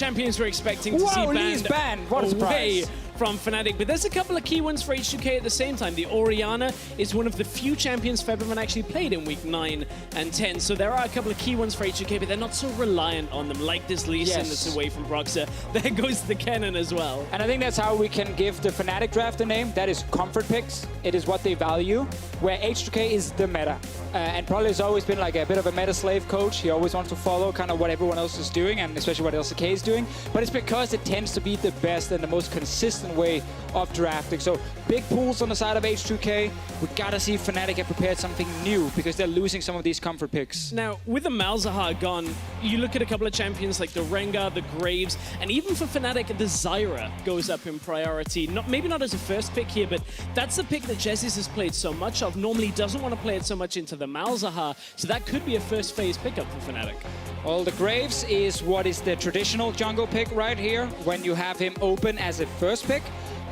champions we're expecting to see banned What a away surprise. from Fnatic, but there's a couple of key ones for H2K at the same time. The Orianna is one of the few champions Febiven actually played in week 9 and 10, so there are a couple of key ones for H2K, but they're not so reliant on them, like this Lee Sin that's away from Broxah. There goes the Kennen as well. And I think that's how we can give the Fnatic draft a name. That is comfort picks. It is what they value, where H2K is the meta. And probably has always been like a bit of a meta slave coach. He always wants to follow kind of what everyone else is doing, and especially what LCK is doing. But it's because it tends to be the best and the most consistent way of drafting. So big pools on the side of H2K. We gotta see Fnatic have prepared something new because they're losing some of these comfort picks. Now, with the Malzahar gone, you look at a couple of champions like the Rengar, the Graves, and even for Fnatic, the Zyra goes up in priority. Maybe not as a first pick here, but that's the pick that Jesiz has played so much of. Normally doesn't want to play it so much into the Malzahar, so that could be a first phase pickup for Fnatic. Well, the Graves is what is the traditional jungle pick right here, when you have him open as a first pick.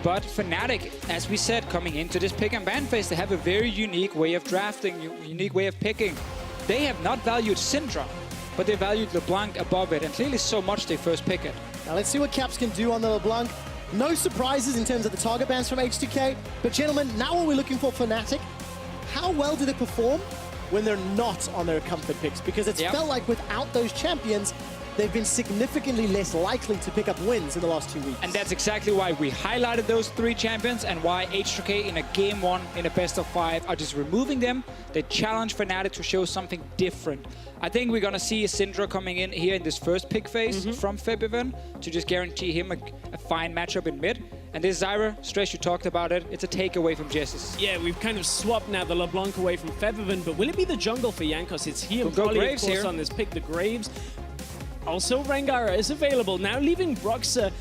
But Fnatic, as we said, coming into this pick and ban phase, they have a very unique way of drafting, unique way of picking. They have not valued Syndra, but they valued LeBlanc above it, and clearly so much they first pick it. Now let's see what Caps can do on the LeBlanc. No surprises in terms of the target bans from H2K, but gentlemen, now what we're looking for Fnatic, how well do they perform when they're not on their comfort picks? Because it's felt like without those champions, they've been significantly less likely to pick up wins in the last 2 weeks. And that's exactly why we highlighted those 3 champions and why H2K in a game 1 in a best of 5 are just removing them. They challenge Fnatic to show something different. I think we're gonna see a Syndra coming in here in this first pick phase from Febiven to just guarantee him a fine matchup in mid. And this Zyra, Stress, you talked about it, it's a takeaway from Jesiz. Yeah, we've kind of swapped now the LeBlanc away from Febiven, but will it be the jungle for Jankos? It's he and Go Galio, Graves of course, here on this pick, the Graves. Also, Rengar is available, now leaving Broxah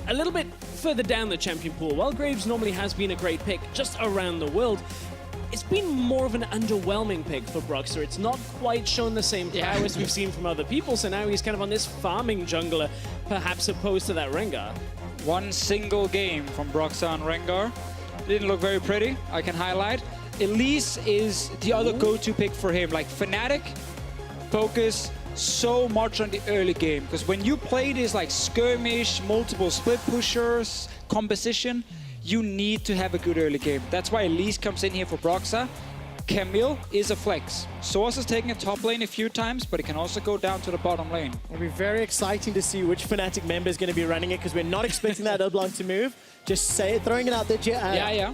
a little bit further down the champion pool. While Graves normally has been a great pick just around the world, it's been more of an underwhelming pick for Broxah. It's not quite shown the same prowess we've seen from other people, so now he's kind of on this farming jungler, perhaps opposed to that Rengar. One single game from Broxah on Rengar. Didn't look very pretty, I can highlight. Elise is the other go-to pick for him. Like Fnatic, focus so much on the early game, because when you play this like skirmish, multiple split pushers, composition, you need to have a good early game. That's why Elise comes in here for Broxah. Camille is a flex. sOAZ is taking a top lane a few times, but it can also go down to the bottom lane. It'll be very exciting to see which Fnatic member is going to be running it, because we're not expecting that LeBlanc to move. Just say it, throwing it out there.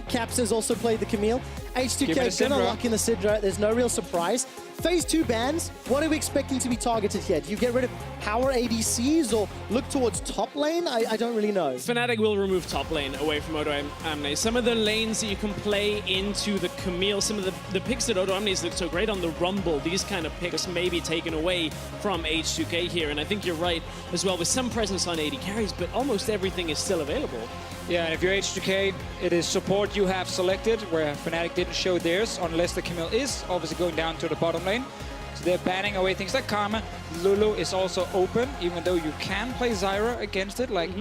Caps has also played the Camille. H2K gonna lock in the Syndra. There's no real surprise. Phase 2 bans, what are we expecting to be targeted here? Do you get rid of power ADCs or look towards top lane? I don't really know. Fnatic will remove top lane away from Odoamne. Some of the lanes that you can play into the Camille, some of the picks that Odoamne's look so great on the Rumble, these kind of picks may be taken away from H2K here. And I think you're right as well, with some presence on AD carries, but almost everything is still available. Yeah, and if you're H2K, it is support you have selected, where Fnatic didn't show theirs, unless the Camille is obviously going down to the bottom lane. So they're banning away things like Karma. Lulu is also open, even though you can play Zyra against it. Like,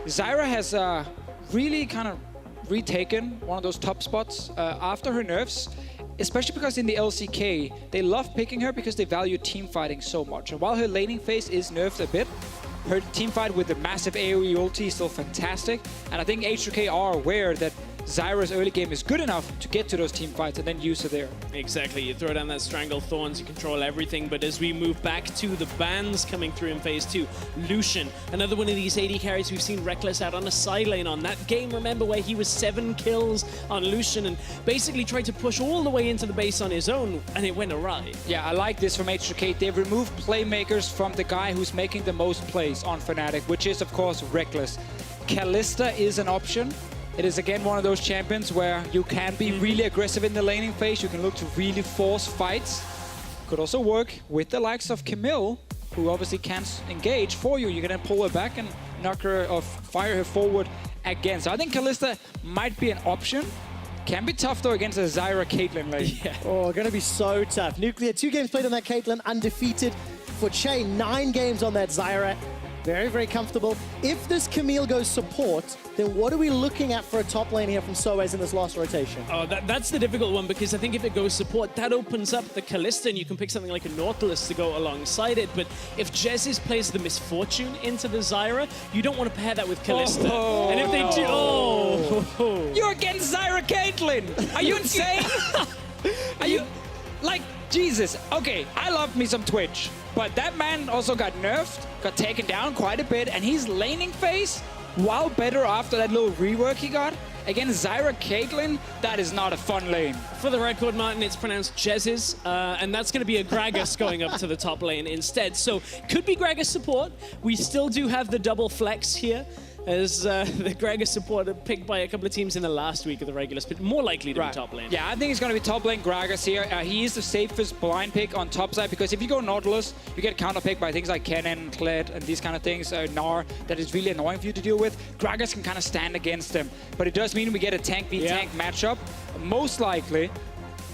Zyra has really kind of retaken one of those top spots after her nerfs, especially because in the LCK, they love picking her because they value team fighting so much. And while her laning phase is nerfed a bit, her team fight with the massive AoE ulti is still fantastic, and I think H2K are aware that Zyra's early game is good enough to get to those team fights and then use her there. Exactly, you throw down that Strangle Thorns, you control everything, but as we move back to the bans coming through in phase 2, Lucian, another one of these AD carries we've seen Rekkles out on a side lane on. That game, remember, where he was 7 kills on Lucian and basically tried to push all the way into the base on his own, and it went awry. Yeah, I like this from H2K. They've removed playmakers from the guy who's making the most plays on Fnatic, which is, of course, Rekkles. Kalista is an option. It is again one of those champions where you can be really aggressive in the laning phase. You can look to really force fights. Could also work with the likes of Camille, who obviously can't engage for you. You can then pull her back and knock her or fire her forward again. So I think Kalista might be an option. Can be tough though against a Zyra Caitlyn lane. Yeah. Oh, gonna be so tough. Nuclear, 2 games played on that Caitlyn, undefeated. For Chei, 9 games on that Zyra. Very, very comfortable. If this Camille goes support, then what are we looking at for a top lane here from sOAZ in this last rotation? Oh, that's the difficult one, because I think if it goes support, that opens up the Kalista, and you can pick something like a Nautilus to go alongside it. But if Jesiz plays the Misfortune into the Zyra, you don't want to pair that with Kalista. Oh. And if they do... You're against Zyra Caitlyn! Are you insane? Are you... Like, Jesus. Okay, I love me some Twitch. But that man also got nerfed, got taken down quite a bit, and he's laning phase, while better after that little rework he got. Against Zyra Caitlyn, that is not a fun lane. For the record, Martin, it's pronounced Jesiz, and that's going to be a Gragas going up to the top lane instead. So, could be Gragas support. We still do have the double flex here, as the Gragas support picked by a couple of teams in the last week of the regular split, more likely to be top lane. Yeah, I think it's going to be top lane Gragas here. He is the safest blind pick on top side, because if you go Nautilus, you get counter picked by things like Kennen, Kled, and these kind of things, Gnar, that is really annoying for you to deal with. Gragas can kind of stand against them, but it does mean we get a tank v tank matchup. Most likely,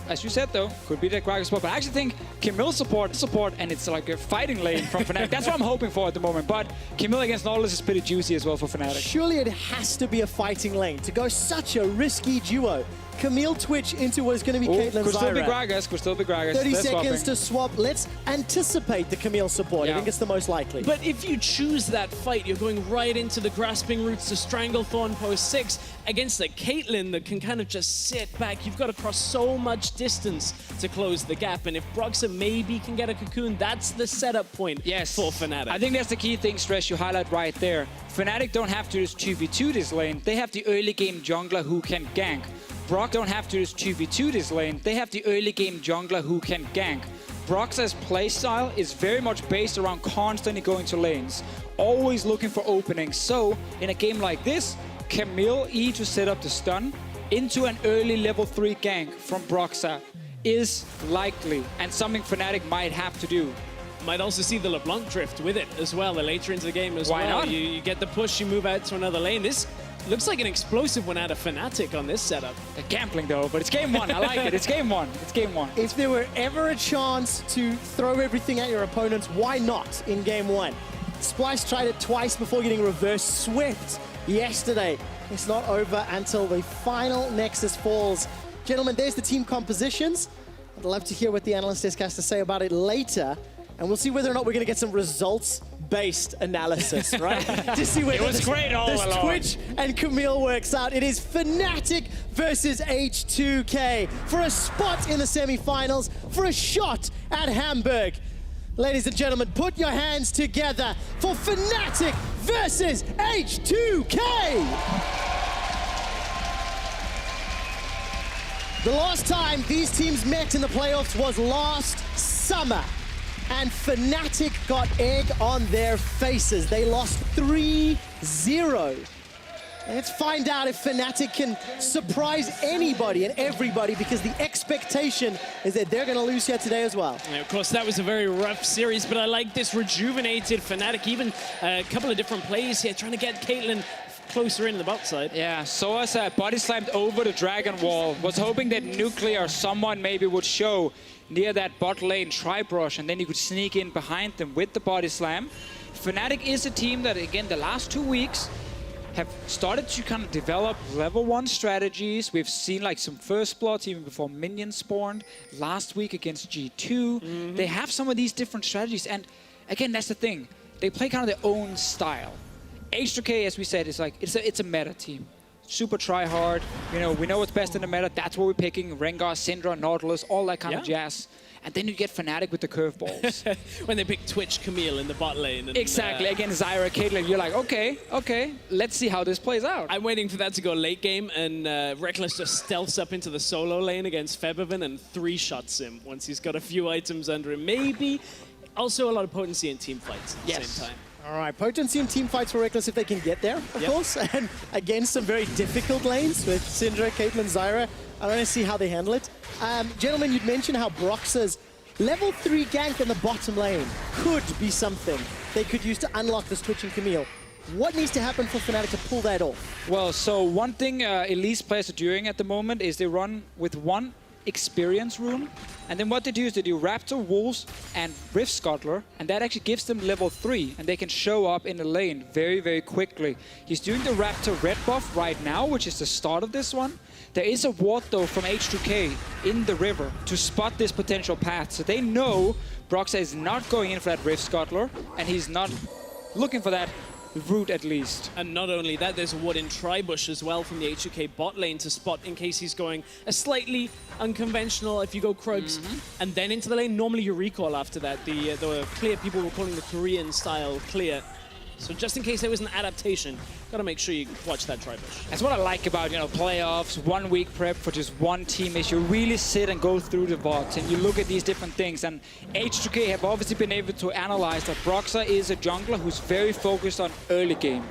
as you said though, could be the Gragas support, but I actually think Camille support, and it's like a fighting lane from Fnatic. That's what I'm hoping for at the moment, but Camille against Nautilus is pretty juicy as well for Fnatic. Surely it has to be a fighting lane to go such a risky duo. Camille Twitch into what is going to be Caitlyn Zyra. Could still be Gragas, could still be Gragas. 30 seconds to swap. Let's anticipate the Camille support. I think it's the most likely. But if you choose that fight, you're going right into the grasping roots to Stranglethorn post 6 against a Caitlyn that can kind of just sit back. You've got to cross so much distance to close the gap. And if Broxah maybe can get a cocoon, that's the setup point for Fnatic. I think that's the key thing, Stress, you highlight right there. Fnatic don't have to just 2v2 this lane. They have the early game jungler who can gank. Brock don't have to just 2v2 this lane. They have the early game jungler who can gank. Broxah's playstyle is very much based around constantly going to lanes, always looking for openings. So in a game like this, Camille E to set up the stun into an early level 3 gank from Broxah is likely, and something Fnatic might have to do. Might also see the LeBlanc drift with it as well, later into the game as well. Why not? You get the push, you move out to another lane. This looks like an explosive one out of Fnatic on this setup. They're gambling though, but it's game one. I like it. It's game one. It's game one. If there were ever a chance to throw everything at your opponents, why not in game one? Splice tried it twice before getting reverse swept yesterday. It's not over until the final Nexus falls. Gentlemen, there's the team compositions. I'd love to hear what the analyst desk has to say about it later. And we'll see whether or not we're going to get some results-based analysis, right? To see whether this Twitch and Camille works out. It is Fnatic versus H2K for a spot in the semifinals, for a shot at Hamburg. Ladies and gentlemen, put your hands together for Fnatic versus H2K. The last time these teams met in the playoffs was last summer. And Fnatic got egg on their faces. They lost 3-0. Let's find out if Fnatic can surprise anybody and everybody, because the expectation is that they're going to lose here today as well. Yeah, of course, that was a very rough series, but I like this rejuvenated Fnatic. Even a couple of different plays here, trying to get Caitlyn closer in the bot side. Yeah, sOAZ body slammed over the Dragon Wall. Was hoping that Nuclear or someone maybe would show near that bot lane tri-brush, and then you could sneak in behind them with the body slam. Fnatic is a team that, again, the last 2 weeks have started to kind of develop level 1 strategies. We've seen like some first bloods even before minions spawned last week against G2. They have some of these different strategies, and again, that's the thing. They play kind of their own style. H2K, as we said, is like it's a meta team. Super try hard. You know, we know what's best in the meta. That's what we're picking. Rengar, Syndra, Nautilus, all that kind of jazz. And then you get Fnatic with the curveballs. When they pick Twitch, Camille in the bot lane. And, exactly. Against Zyra, Caitlyn, you're like, okay, let's see how this plays out. I'm waiting for that to go late game, and Rekkles just stealths up into the solo lane against Febiven and 3-shots him once he's got a few items under him. Maybe also a lot of potency in team fights at the same time. All right, potency in team fights for Rekkles if they can get there, of course. And against some very difficult lanes with Syndra, Caitlyn, Zyra. I want to see how they handle it. Gentlemen, you'd mentioned how Broxah's level 3 gank in the bottom lane could be something they could use to unlock this Twitch and Camille. What needs to happen for Fnatic to pull that off? Well, so one thing Elise players are doing at the moment is they run with one experience rune. And then what they do is they do Raptor, Wolves, and Rift Scuttler, and that actually gives them level 3, and they can show up in the lane very, very quickly. He's doing the Raptor red buff right now, which is the start of this one. There is a ward, though, from H2K in the river to spot this potential path. So they know Broxah is not going in for that Rift Scuttler, and he's not looking for that route at least. And not only that, there's a ward in Tribush as well from the H2K bot lane to spot in case he's going a slightly unconventional, if you go Krugs, and then into the lane. Normally you recall after that. The clear, people were calling the Korean style clear. So just in case there was an adaptation, gotta make sure you watch that Tribush. That's what I like about, playoffs, 1 week prep for just one team is you really sit and go through the VODs and you look at these different things. And H2K have obviously been able to analyze that Broxah is a jungler who's very focused on early game.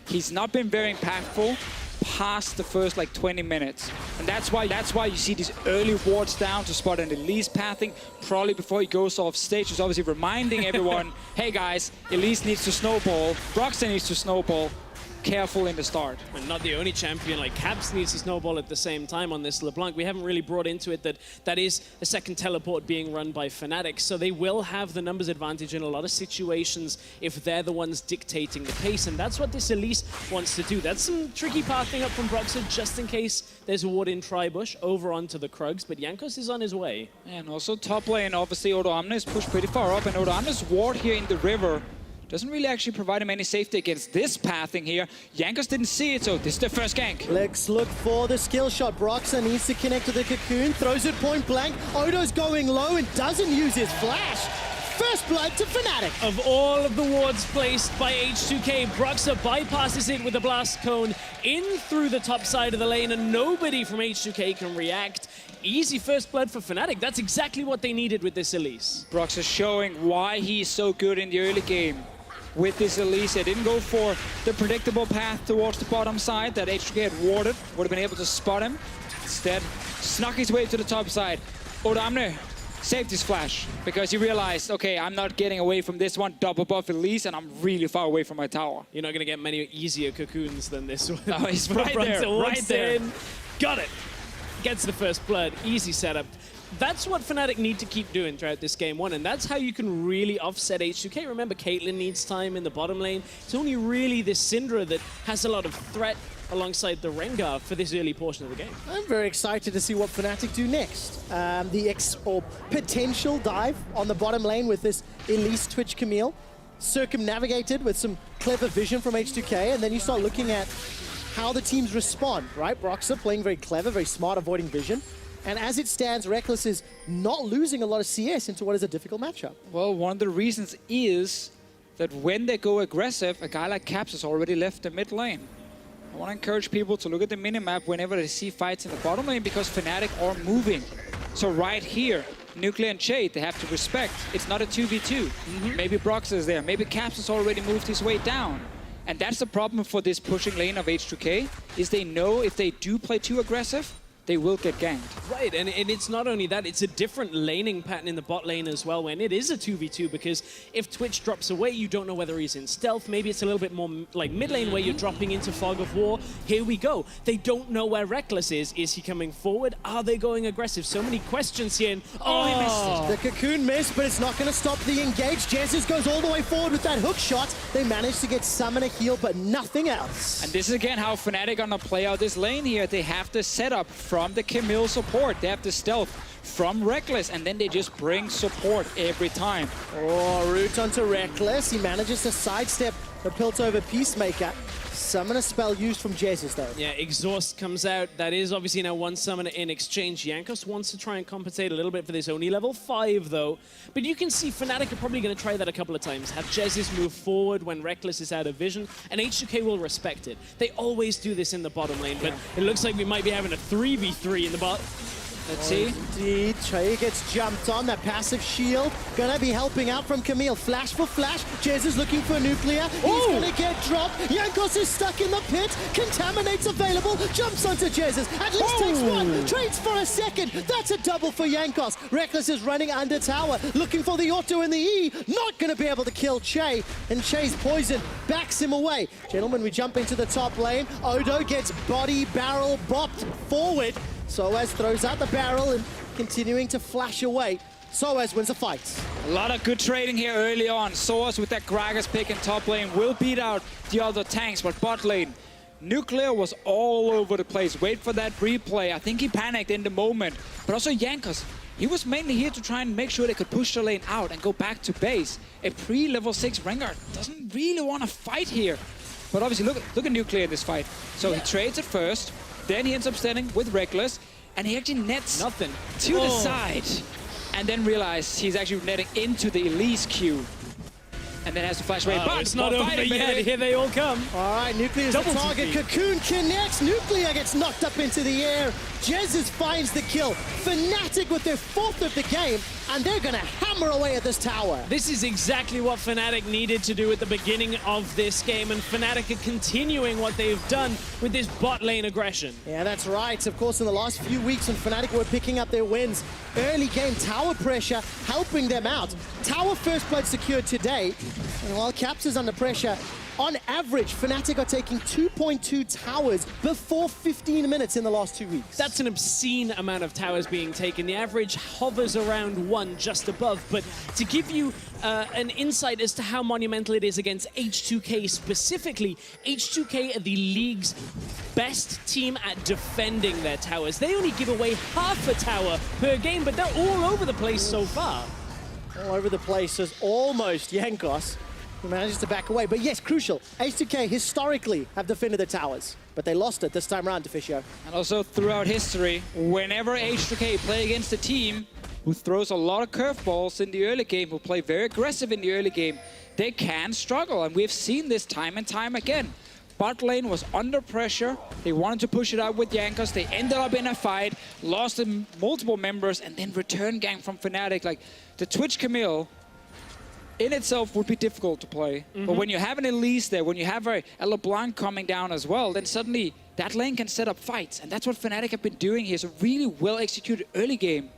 He's not been very impactful past the first 20 minutes. And that's why you see these early wards down to spot an Elise pathing probably before he goes off stage. He's obviously reminding everyone, hey guys, Elise needs to snowball, Broxah needs to snowball. Careful in the start. And not the only champion, Caps needs to snowball at the same time on this LeBlanc. We haven't really brought into it that is a second teleport being run by Fnatic, so they will have the numbers advantage in a lot of situations if they're the ones dictating the pace, and that's what this Elise wants to do. That's some tricky pathing up from Broxah just in case there's a ward in Tribush over onto the Krugs, but Jankos is on his way. And also top lane, obviously Odoamne is pushed pretty far up, and Odoamne's ward here in the river doesn't really actually provide him any safety against this pathing here. Jankos didn't see it, so this is the first gank. Let's look for the skill shot. Broxah needs to connect to the Cocoon, throws it point blank. Odo's going low and doesn't use his flash. First blood to Fnatic. Of all of the wards placed by H2K, Broxah bypasses it with a blast cone in through the top side of the lane, and nobody from H2K can react. Easy first blood for Fnatic. That's exactly what they needed with this Elise. Broxah showing why he's so good in the early game. With this Elise, they didn't go for the predictable path towards the bottom side that H2K had warded. Would have been able to spot him. Instead, snuck his way to the top side. Odoamne saved his flash because he realized, okay, I'm not getting away from this one. Double buff Elise, and I'm really far away from my tower. You're not going to get many easier cocoons than this one. Oh, he's right there, right there. Got it. Gets the first blood. Easy setup. That's what Fnatic need to keep doing throughout this game one, and that's how you can really offset H2K. Remember, Caitlyn needs time in the bottom lane. It's only really this Syndra that has a lot of threat alongside the Rengar for this early portion of the game. I'm very excited to see what Fnatic do next. The potential dive on the bottom lane with this Elise Twitch Camille, circumnavigated with some clever vision from H2K, and then you start looking at how the teams respond, right? Broxah playing very clever, very smart, avoiding vision. And as it stands, Rekkles is not losing a lot of CS into what is a difficult matchup. Well, one of the reasons is that when they go aggressive, a guy like Caps has already left the mid lane. I want to encourage people to look at the minimap whenever they see fights in the bottom lane because Fnatic are moving. So right here, Nuclear and Chei, they have to respect. It's not a 2v2. Maybe Broxah is there. Maybe Caps has already moved his way down. And that's the problem for this pushing lane of H2K, is they know if they do play too aggressive, they will get ganked. Right, and it's not only that, it's a different laning pattern in the bot lane as well when it is a 2v2, because if Twitch drops away, you don't know whether he's in stealth. Maybe it's a little bit more like mid lane where you're dropping into Fog of War. Here we go. They don't know where Rekkles is. Is he coming forward? Are they going aggressive? So many questions here. And, he missed it. The Cocoon missed, but it's not going to stop the engage. Jesiz goes all the way forward with that hook shot. They managed to get Summoner heal, but nothing else. And this is again how Fnatic are going to play out this lane here. They have the setup from the Camille support. They have the stealth from Rekkles, and then they just bring support every time. Oh, route onto Rekkles. He manages to sidestep the Piltover Peacemaker. Summoner spell used from Jesiz, though. Yeah, Exhaust comes out. That is obviously now one summoner in exchange. Jankos wants to try and compensate a little bit for this. Only level 5, though. But you can see Fnatic are probably going to try that a couple of times. Have Jesiz move forward when Rekkles is out of vision, and H2K will respect it. They always do this in the bottom lane, but it looks like we might be having a 3v3 in the bot. Let's see. Indeed, Chei gets jumped on. That passive shield gonna be helping out from Camille. Flash for flash. Jesiz looking for nuclear. He's gonna get dropped. Jankos is stuck in the pit. Contaminate's available. Jumps onto Jesiz. At least takes one. Trades for a second. That's a double for Jankos. Rekkles is running under tower. Looking for the auto in the E. Not gonna be able to kill Chei. And Chei's poison backs him away. Gentlemen, we jump into the top lane. Odo gets body barrel bopped forward. sOAZ throws out the barrel and continuing to flash away. sOAZ wins the fight. A lot of good trading here early on. sOAZ with that Gragas pick in top lane will beat out the other tanks, but bot lane, Nuclear was all over the place. Wait for that replay. I think he panicked in the moment. But also Jankos, he was mainly here to try and make sure they could push the lane out and go back to base. A pre-level 6 Rengar doesn't really want to fight here. But obviously, look at Nuclear in this fight. So he trades it first, then he ends up standing with Rekkles, and he actually nets nothing to the side. And then realizes he's actually netting into the Elise queue. And then has to flash away. But it's not over yet. Here they all come. All right, Nuclear's the target. Cocoon connects. Nuclear gets knocked up into the air. Jesiz finds the kill. Fnatic with their 4th of the game, and they're going to hammer away at this tower. This is exactly what Fnatic needed to do at the beginning of this game, and Fnatic are continuing what they've done with this bot lane aggression. Yeah, that's right. Of course, in the last few weeks when Fnatic were picking up their wins, early game tower pressure helping them out. Tower first blood secured today, and while Caps is under pressure, on average, Fnatic are taking 2.2 towers before 15 minutes in the last 2 weeks. That's an obscene amount of towers being taken. The average hovers around 1, just above. But to give you an insight as to how monumental it is against H2K specifically, H2K are the league's best team at defending their towers. They only give away half a tower per game, but they're all over the place so far. All over the place is almost Jankos, who manages to back away. But yes, crucial. H2K historically have defended the towers, but they lost it this time around, Deficio. And also throughout history, whenever H2K play against a team who throws a lot of curveballs in the early game, who play very aggressive in the early game, they can struggle. And we've seen this time and time again. Bot lane was under pressure. They wanted to push it out with Jankos. They ended up in a fight, lost multiple members, and then return gang from Fnatic. Like, the Twitch Camille in itself would be difficult to play. But when you have an Elise there, when you have a LeBlanc coming down as well, then suddenly that lane can set up fights. And that's what Fnatic have been doing here. It's a really well-executed early game.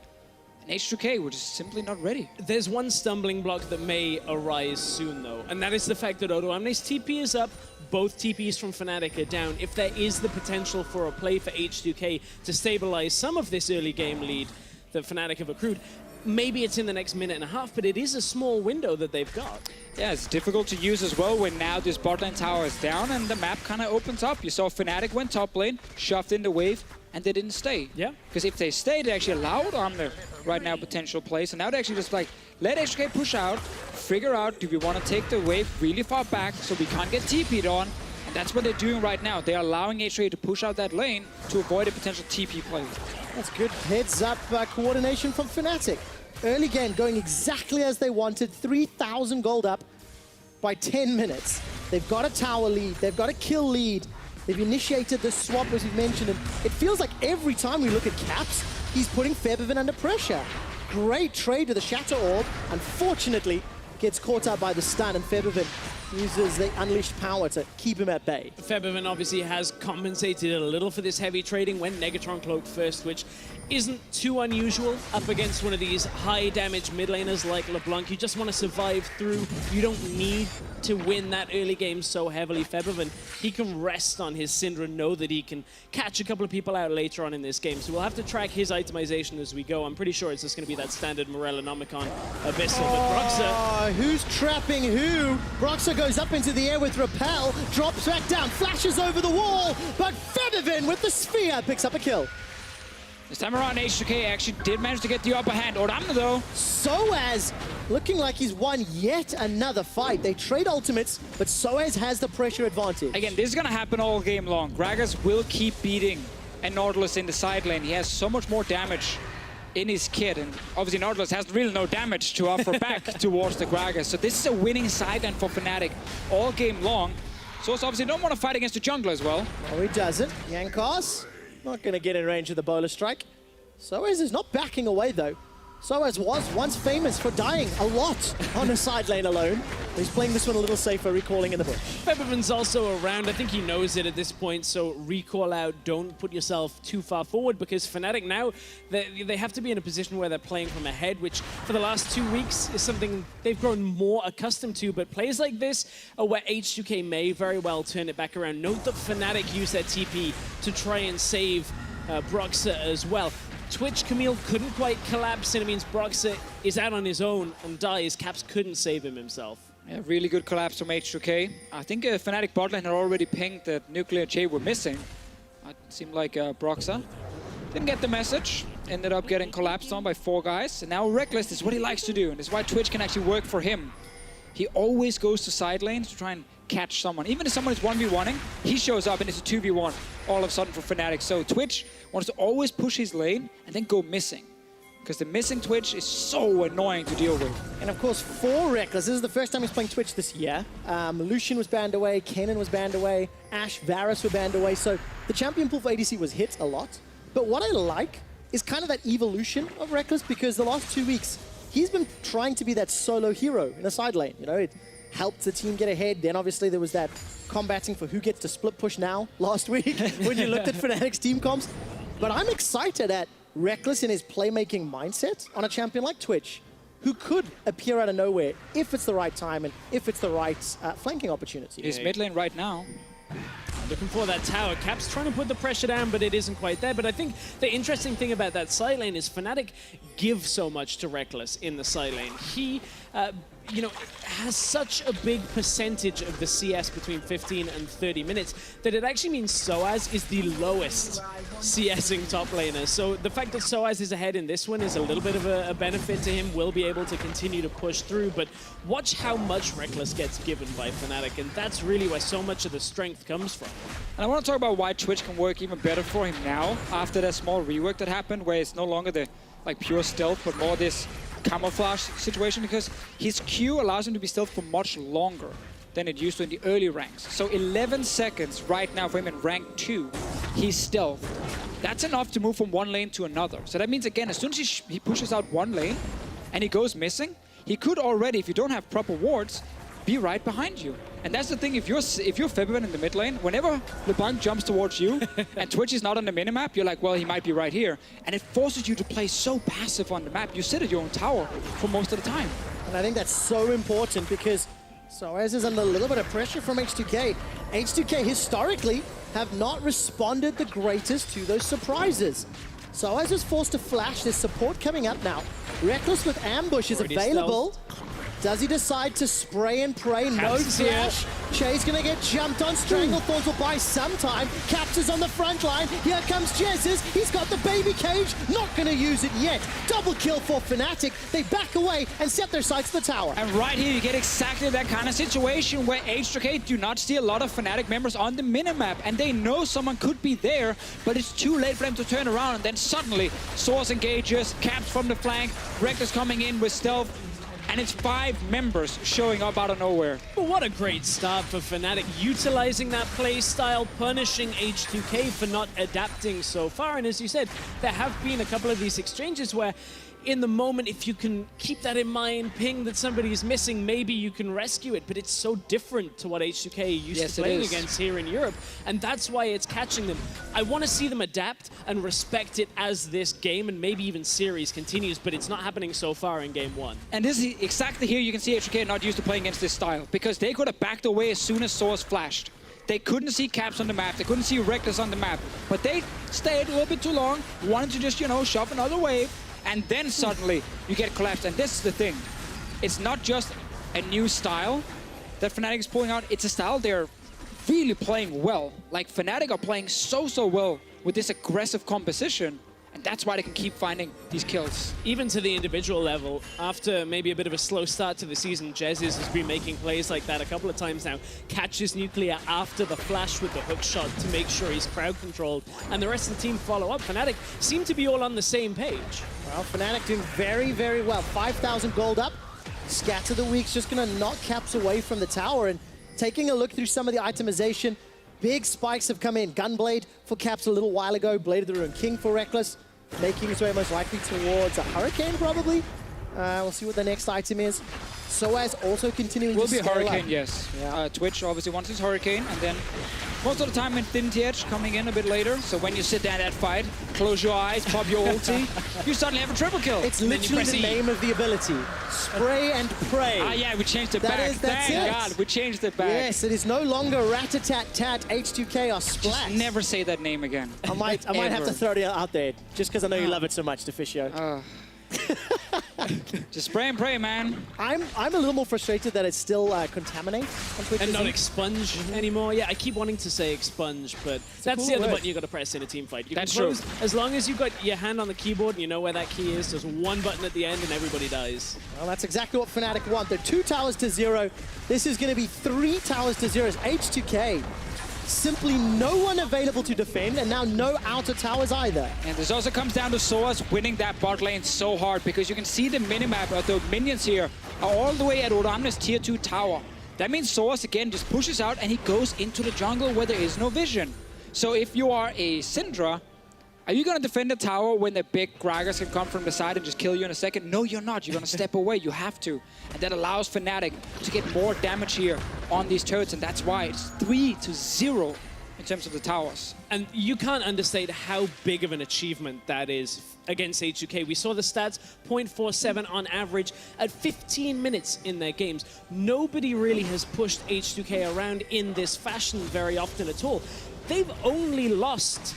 And H2K were just simply not ready. There's one stumbling block that may arise soon, though, and that is the fact that Odoamne's TP is up. Both TPs from Fnatic are down. If there is the potential for a play for H2K to stabilize some of this early game lead that Fnatic have accrued, maybe it's in the next minute and a half, but it is a small window that they've got. Yeah, it's difficult to use as well when now this bot lane tower is down and the map kind of opens up. You saw Fnatic went top lane, shoved in the wave, and they didn't stay. Yeah. Because if they stayed, they actually allowed Odoamne right now potential plays. And now they actually just like, let H2K push out, figure out, do we want to take the wave really far back so we can't get TP'd on? And that's what they're doing right now. They're allowing H2K to push out that lane to avoid a potential TP play. That's good heads-up coordination from Fnatic. Early game going exactly as they wanted, 3,000 gold up by 10 minutes. They've got a tower lead, they've got a kill lead. They've initiated the swap, as we've mentioned, and it feels like every time we look at Caps, he's putting Febiven under pressure. Great trade with the Shatter Orb. Unfortunately, gets caught out by the stun, and Febiven uses the unleashed power to keep him at bay. Febiven obviously has compensated a little for this heavy trading when Negatron cloaked first, which isn't too unusual up against one of these high damage mid laners like LeBlanc. You just want to survive through. You don't need to win that early game so heavily. Febiven, he can rest on his Syndra, know that he can catch a couple of people out later on in this game. So we'll have to track his itemization as we go. I'm pretty sure it's just going to be that standard Morellonomicon Abyssal. But Broxah, who's trapping who? Broxah goes up into the air with Repel, drops back down, flashes over the wall, but Febiven with the sphere picks up a kill. This time around, H2K actually did manage to get the upper hand. Odoamne, though. sOAZ looking like he's won yet another fight. They trade ultimates, but sOAZ has the pressure advantage. Again, this is going to happen all game long. Gragas will keep beating a Nautilus in the side lane. He has so much more damage in his kit, and obviously Nautilus has really no damage to offer back towards the Gragas. So this is a winning side lane for Fnatic all game long. So it's obviously don't want to fight against the jungler as well. No, he doesn't. Jankos not going to get in range of the bowler strike. sOAZ is not backing away, though. sOAZ was once famous for dying a lot on a side lane alone. He's playing this one a little safer, recalling in the bush. Febiven's also around. I think he knows it at this point, so recall out. Don't put yourself too far forward, because Fnatic now, they have to be in a position where they're playing from ahead, which for the last 2 weeks is something they've grown more accustomed to. But plays like this are where H2K may very well turn it back around. Note that Fnatic use their TP to try and save Broxah as well. Twitch, Camille couldn't quite collapse, and it means Broxah is out on his own and dies. Caps couldn't save him himself. Yeah, really good collapse from H2K. I think Fnatic bot lane had already pinged that Nuclear Chei were missing. It seemed like Broxah didn't get the message. Ended up getting collapsed on by 4 guys. And now Rekkles is what he likes to do, and it's why Twitch can actually work for him. He always goes to side lanes to try and catch someone. Even if someone is 1v1ing, he shows up and it's a 2v1 all of a sudden for Fnatic. So Twitch wants to always push his lane and then go missing. Because the missing Twitch is so annoying to deal with. And of course, for Rekkles, this is the first time he's playing Twitch this year. Lucian was banned away, Kanan was banned away, Ashe, Varus were banned away. So the champion pool for ADC was hit a lot. But what I like is kind of that evolution of Rekkles, because the last 2 weeks, he's been trying to be that solo hero in a side lane. You know, it helped the team get ahead. Then obviously there was that combating for who gets to split push now last week when you looked at Fnatic's team comps. But I'm excited at Rekkles in his playmaking mindset on a champion like Twitch, who could appear out of nowhere if it's the right time and if it's the right flanking opportunity. He's mid lane right now. Looking for that tower. Cap's trying to put the pressure down, but it isn't quite there. But I think the interesting thing about that side lane is Fnatic give so much to Rekkles in the side lane. He, you know, has such a big percentage of the CS between 15 and 30 minutes that it actually means sOAZ is the lowest CSing top laner. So the fact that sOAZ is ahead in this one is a little bit of a benefit to him. Will be able to continue to push through, but watch how much Rekkles gets given by Fnatic, and that's really where so much of the strength comes from. And I want to talk about why Twitch can work even better for him now after that small rework that happened, where it's no longer the like pure stealth, but more this camouflage situation, because his Q allows him to be stealth for much longer than it used to in the early ranks. So 11 seconds right now for him in rank 2, he's stealth. That's enough to move from one lane to another. So that means, again, as soon as he pushes out one lane and he goes missing, he could already, if you don't have proper wards, be right behind you. And that's the thing, if you're Febiven in the mid lane, whenever LeBlanc jumps towards you and Twitch is not on the minimap, you're like, well, he might be right here. And it forces you to play so passive on the map. You sit at your own tower for most of the time. And I think that's so important, because sOAZ is under a little bit of pressure from H2K. H2K historically have not responded the greatest to those surprises. sOAZ is forced to flash. There's support coming up now. Rekkles with ambush is available. Does he decide to spray and pray? No flash. Chei's gonna get jumped on. Stranglethorns will buy some time. Caps is on the front line. Here comes Jesiz. He's got the baby cage. Not gonna use it yet. Double kill for Fnatic. They back away and set their sights to the tower. And right here, you get exactly that kind of situation where H2K do not see a lot of Fnatic members on the minimap, and they know someone could be there, but it's too late for them to turn around, and then suddenly sOAZ engages, Caps from the flank, Rekkles coming in with stealth, and it's 5 members showing up out of nowhere. But what a great start for Fnatic, utilizing that play style, punishing H2K for not adapting so far. And as you said, there have been a couple of these exchanges where in the moment, if you can keep that in mind, ping that somebody is missing, maybe you can rescue it. But it's so different to what H2K used to playing against here in Europe. And that's why it's catching them. I want to see them adapt and respect it as this game and maybe even series continues, but it's not happening so far in game 1. And this is exactly here you can see H2K not used to playing against this style, because they could have backed away as soon as sOAZ flashed. They couldn't see Caps on the map, they couldn't see Rekkles on the map, but they stayed a little bit too long, wanted to just, you know, shove another wave. And then suddenly you get collapsed. And this is the thing. It's not just a new style that Fnatic is pulling out. It's a style they're really playing well. Like, Fnatic are playing so well with this aggressive composition. And that's why they can keep finding these kills. Even to the individual level, after maybe a bit of a slow start to the season, Jesiz has been making plays like that a couple of times now. Catches Nuclear after the flash with the hook shot to make sure he's crowd controlled. And the rest of the team follow up. Fnatic seem to be all on the same page. Well, Fnatic doing very well. 5,000 gold up. Scatter the Week's just going to knock Caps away from the tower. And taking a look through some of the itemization, big spikes have come in. Gunblade for Caps a little while ago. Blade of the Ruined King for Rekkles. Making his way most likely towards a Hurricane, probably. We'll see what the next item is. sOAZ also continuing to scale up. Will be Hurricane, yes. Yeah. Twitch obviously wants his Hurricane, and then most of the time Infinity Edge coming in a bit later. So when you sit down that fight, close your eyes, pop your ulti, you suddenly have a triple kill. It's literally the name of the ability. Spray and pray. Ah, yeah, we changed it back. Thank God, we changed it back. Yes, it is no longer rat-a-tat-tat H2K or Splat. Just never say that name again. I might have to throw it out there, just because I know you love it so much, Deficio. Just spray and pray, man. I'm a little more frustrated that it's still contaminate on Twitch. And not expunge anymore. Yeah, I keep wanting to say expunge, but that's the other button you got to press in a team fight. You that's can close, true. As long as you've got your hand on the keyboard and you know where that key is, there's one button at the end and everybody dies. Well, that's exactly what Fnatic want. They're 2 towers to 0. This is going to be 3 towers to 0 as H2K. Simply no one available to defend, and now no outer towers either. And this also comes down to sOAZ winning that bot lane so hard, because you can see the minimap of the minions here are all the way at Odoamne's tier 2 tower. That means sOAZ again just pushes out and he goes into the jungle where there is no vision. So if you are a Syndra, are you going to defend the tower when the big Gragas can come from the side and just kill you in a second? No, you're not. You're going to step away. You have to. And that allows Fnatic to get more damage here on these turrets, and that's why it's 3-0 in terms of the towers. And you can't understate how big of an achievement that is against H2K. We saw the stats, 0.47 on average at 15 minutes in their games. Nobody really has pushed H2K around in this fashion very often at all. They've only lost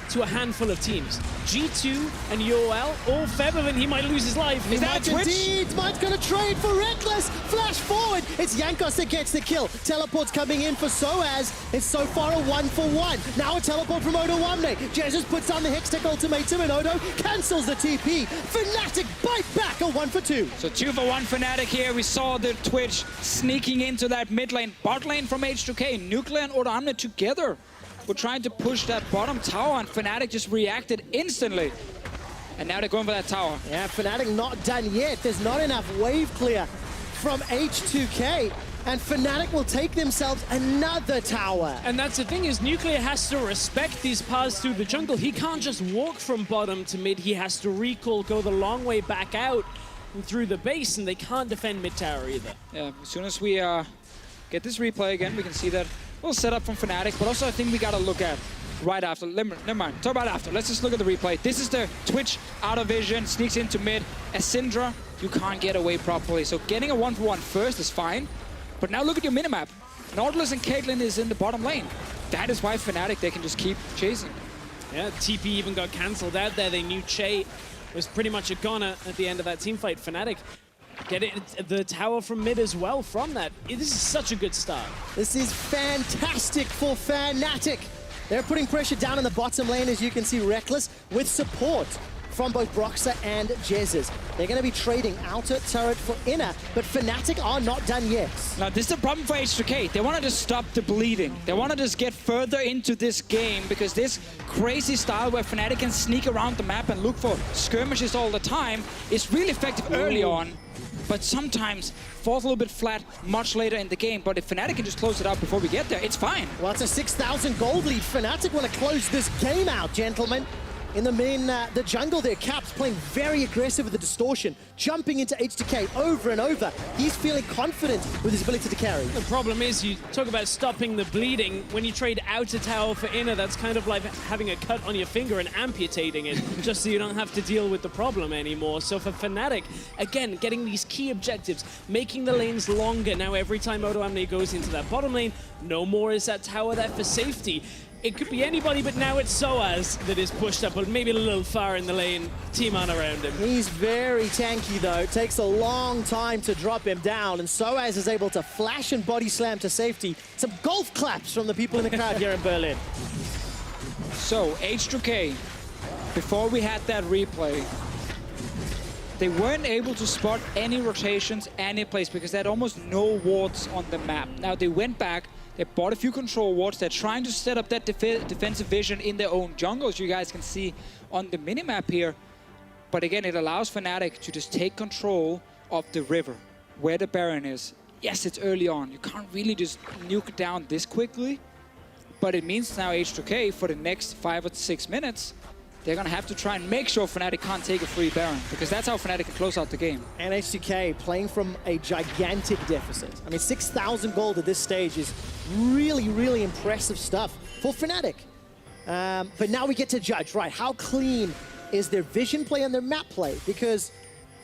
to a handful of teams. G2 and UOL, or Febiven, he might lose his life. Is that Twitch? Indeed, Mike's gonna trade for Rekkles. Flash forward, it's Jankos that gets the kill. Teleport's coming in for sOAZ. It's so far a 1-for-1. Now a teleport from Odoamne. Jesiz puts down the H2K ultimatum and Odo cancels the TP. Fnatic bite back a 1-for-2. So 2-for-1 Fnatic here. We saw the Twitch sneaking into that mid lane. Bot lane from H2K. Nuclear and Odoamne together. We're trying to push that bottom tower, and Fnatic just reacted instantly. And now they're going for that tower. Yeah, Fnatic not done yet. There's not enough wave clear from H2K. And Fnatic will take themselves another tower. And that's the thing, is Nuclear has to respect these paths through the jungle. He can't just walk from bottom to mid. He has to recall, go the long way back out and through the base, and they can't defend mid tower either. Yeah, as soon as we get this replay again, we can see that little setup from Fnatic, but also I think we got to look at right after. Never mind, talk about after. Let's just look at the replay. This is the Twitch out of vision, sneaks into mid. As Syndra, you can't get away properly. So getting a 1-for-1 first is fine, but now look at your minimap. Nautilus and Caitlyn is in the bottom lane. That is why Fnatic, they can just keep chasing. Yeah, TP even got cancelled out there. They knew Chei was pretty much a goner at the end of that teamfight. Fnatic get it, the tower from mid as well from that. This is such a good start. This is fantastic for Fnatic. They're putting pressure down in the bottom lane, as you can see. Rekkles with support from both Broxah and Jesiz. They're going to be trading outer turret for inner, but Fnatic are not done yet. Now, this is the problem for H2K. They want to just stop the bleeding. They want to just get further into this game, because this crazy style where Fnatic can sneak around the map and look for skirmishes all the time is really effective early on, but sometimes falls a little bit flat much later in the game. But if Fnatic can just close it out before we get there, it's fine. Well, it's a 6,000 gold lead. Fnatic want to close this game out, gentlemen. In the jungle there, Caps playing very aggressive with the distortion, jumping into H2K over and over. He's feeling confident with his ability to carry. The problem is, you talk about stopping the bleeding. When you trade outer tower for inner, that's kind of like having a cut on your finger and amputating it, just so you don't have to deal with the problem anymore. So for Fnatic, again, getting these key objectives, making the lanes longer. Now every time Odoamne goes into that bottom lane, no more is that tower there for safety. It could be anybody, but now it's sOAZ that is pushed up, but maybe a little far in the lane. Team on around him. He's very tanky, though. It takes a long time to drop him down, and sOAZ is able to flash and body slam to safety. Some golf claps from the people in the crowd here in Berlin. So, H2K, before we had that replay, they weren't able to spot any rotations, any place, because they had almost no wards on the map. Now, they went back. They bought a few control wards. They're trying to set up that defensive vision in their own jungle, as you guys can see on the minimap here. But again, it allows Fnatic to just take control of the river, where the Baron is. Yes, it's early on. You can't really just nuke it down this quickly. But it means now H2K, for the next 5 or 6 minutes, they're going to have to try and make sure Fnatic can't take a free Baron, because that's how Fnatic can close out the game. And H2K playing from a gigantic deficit. I mean, 6,000 gold at this stage is really, really impressive stuff for Fnatic. But now we get to judge, right, how clean is their vision play and their map play? Because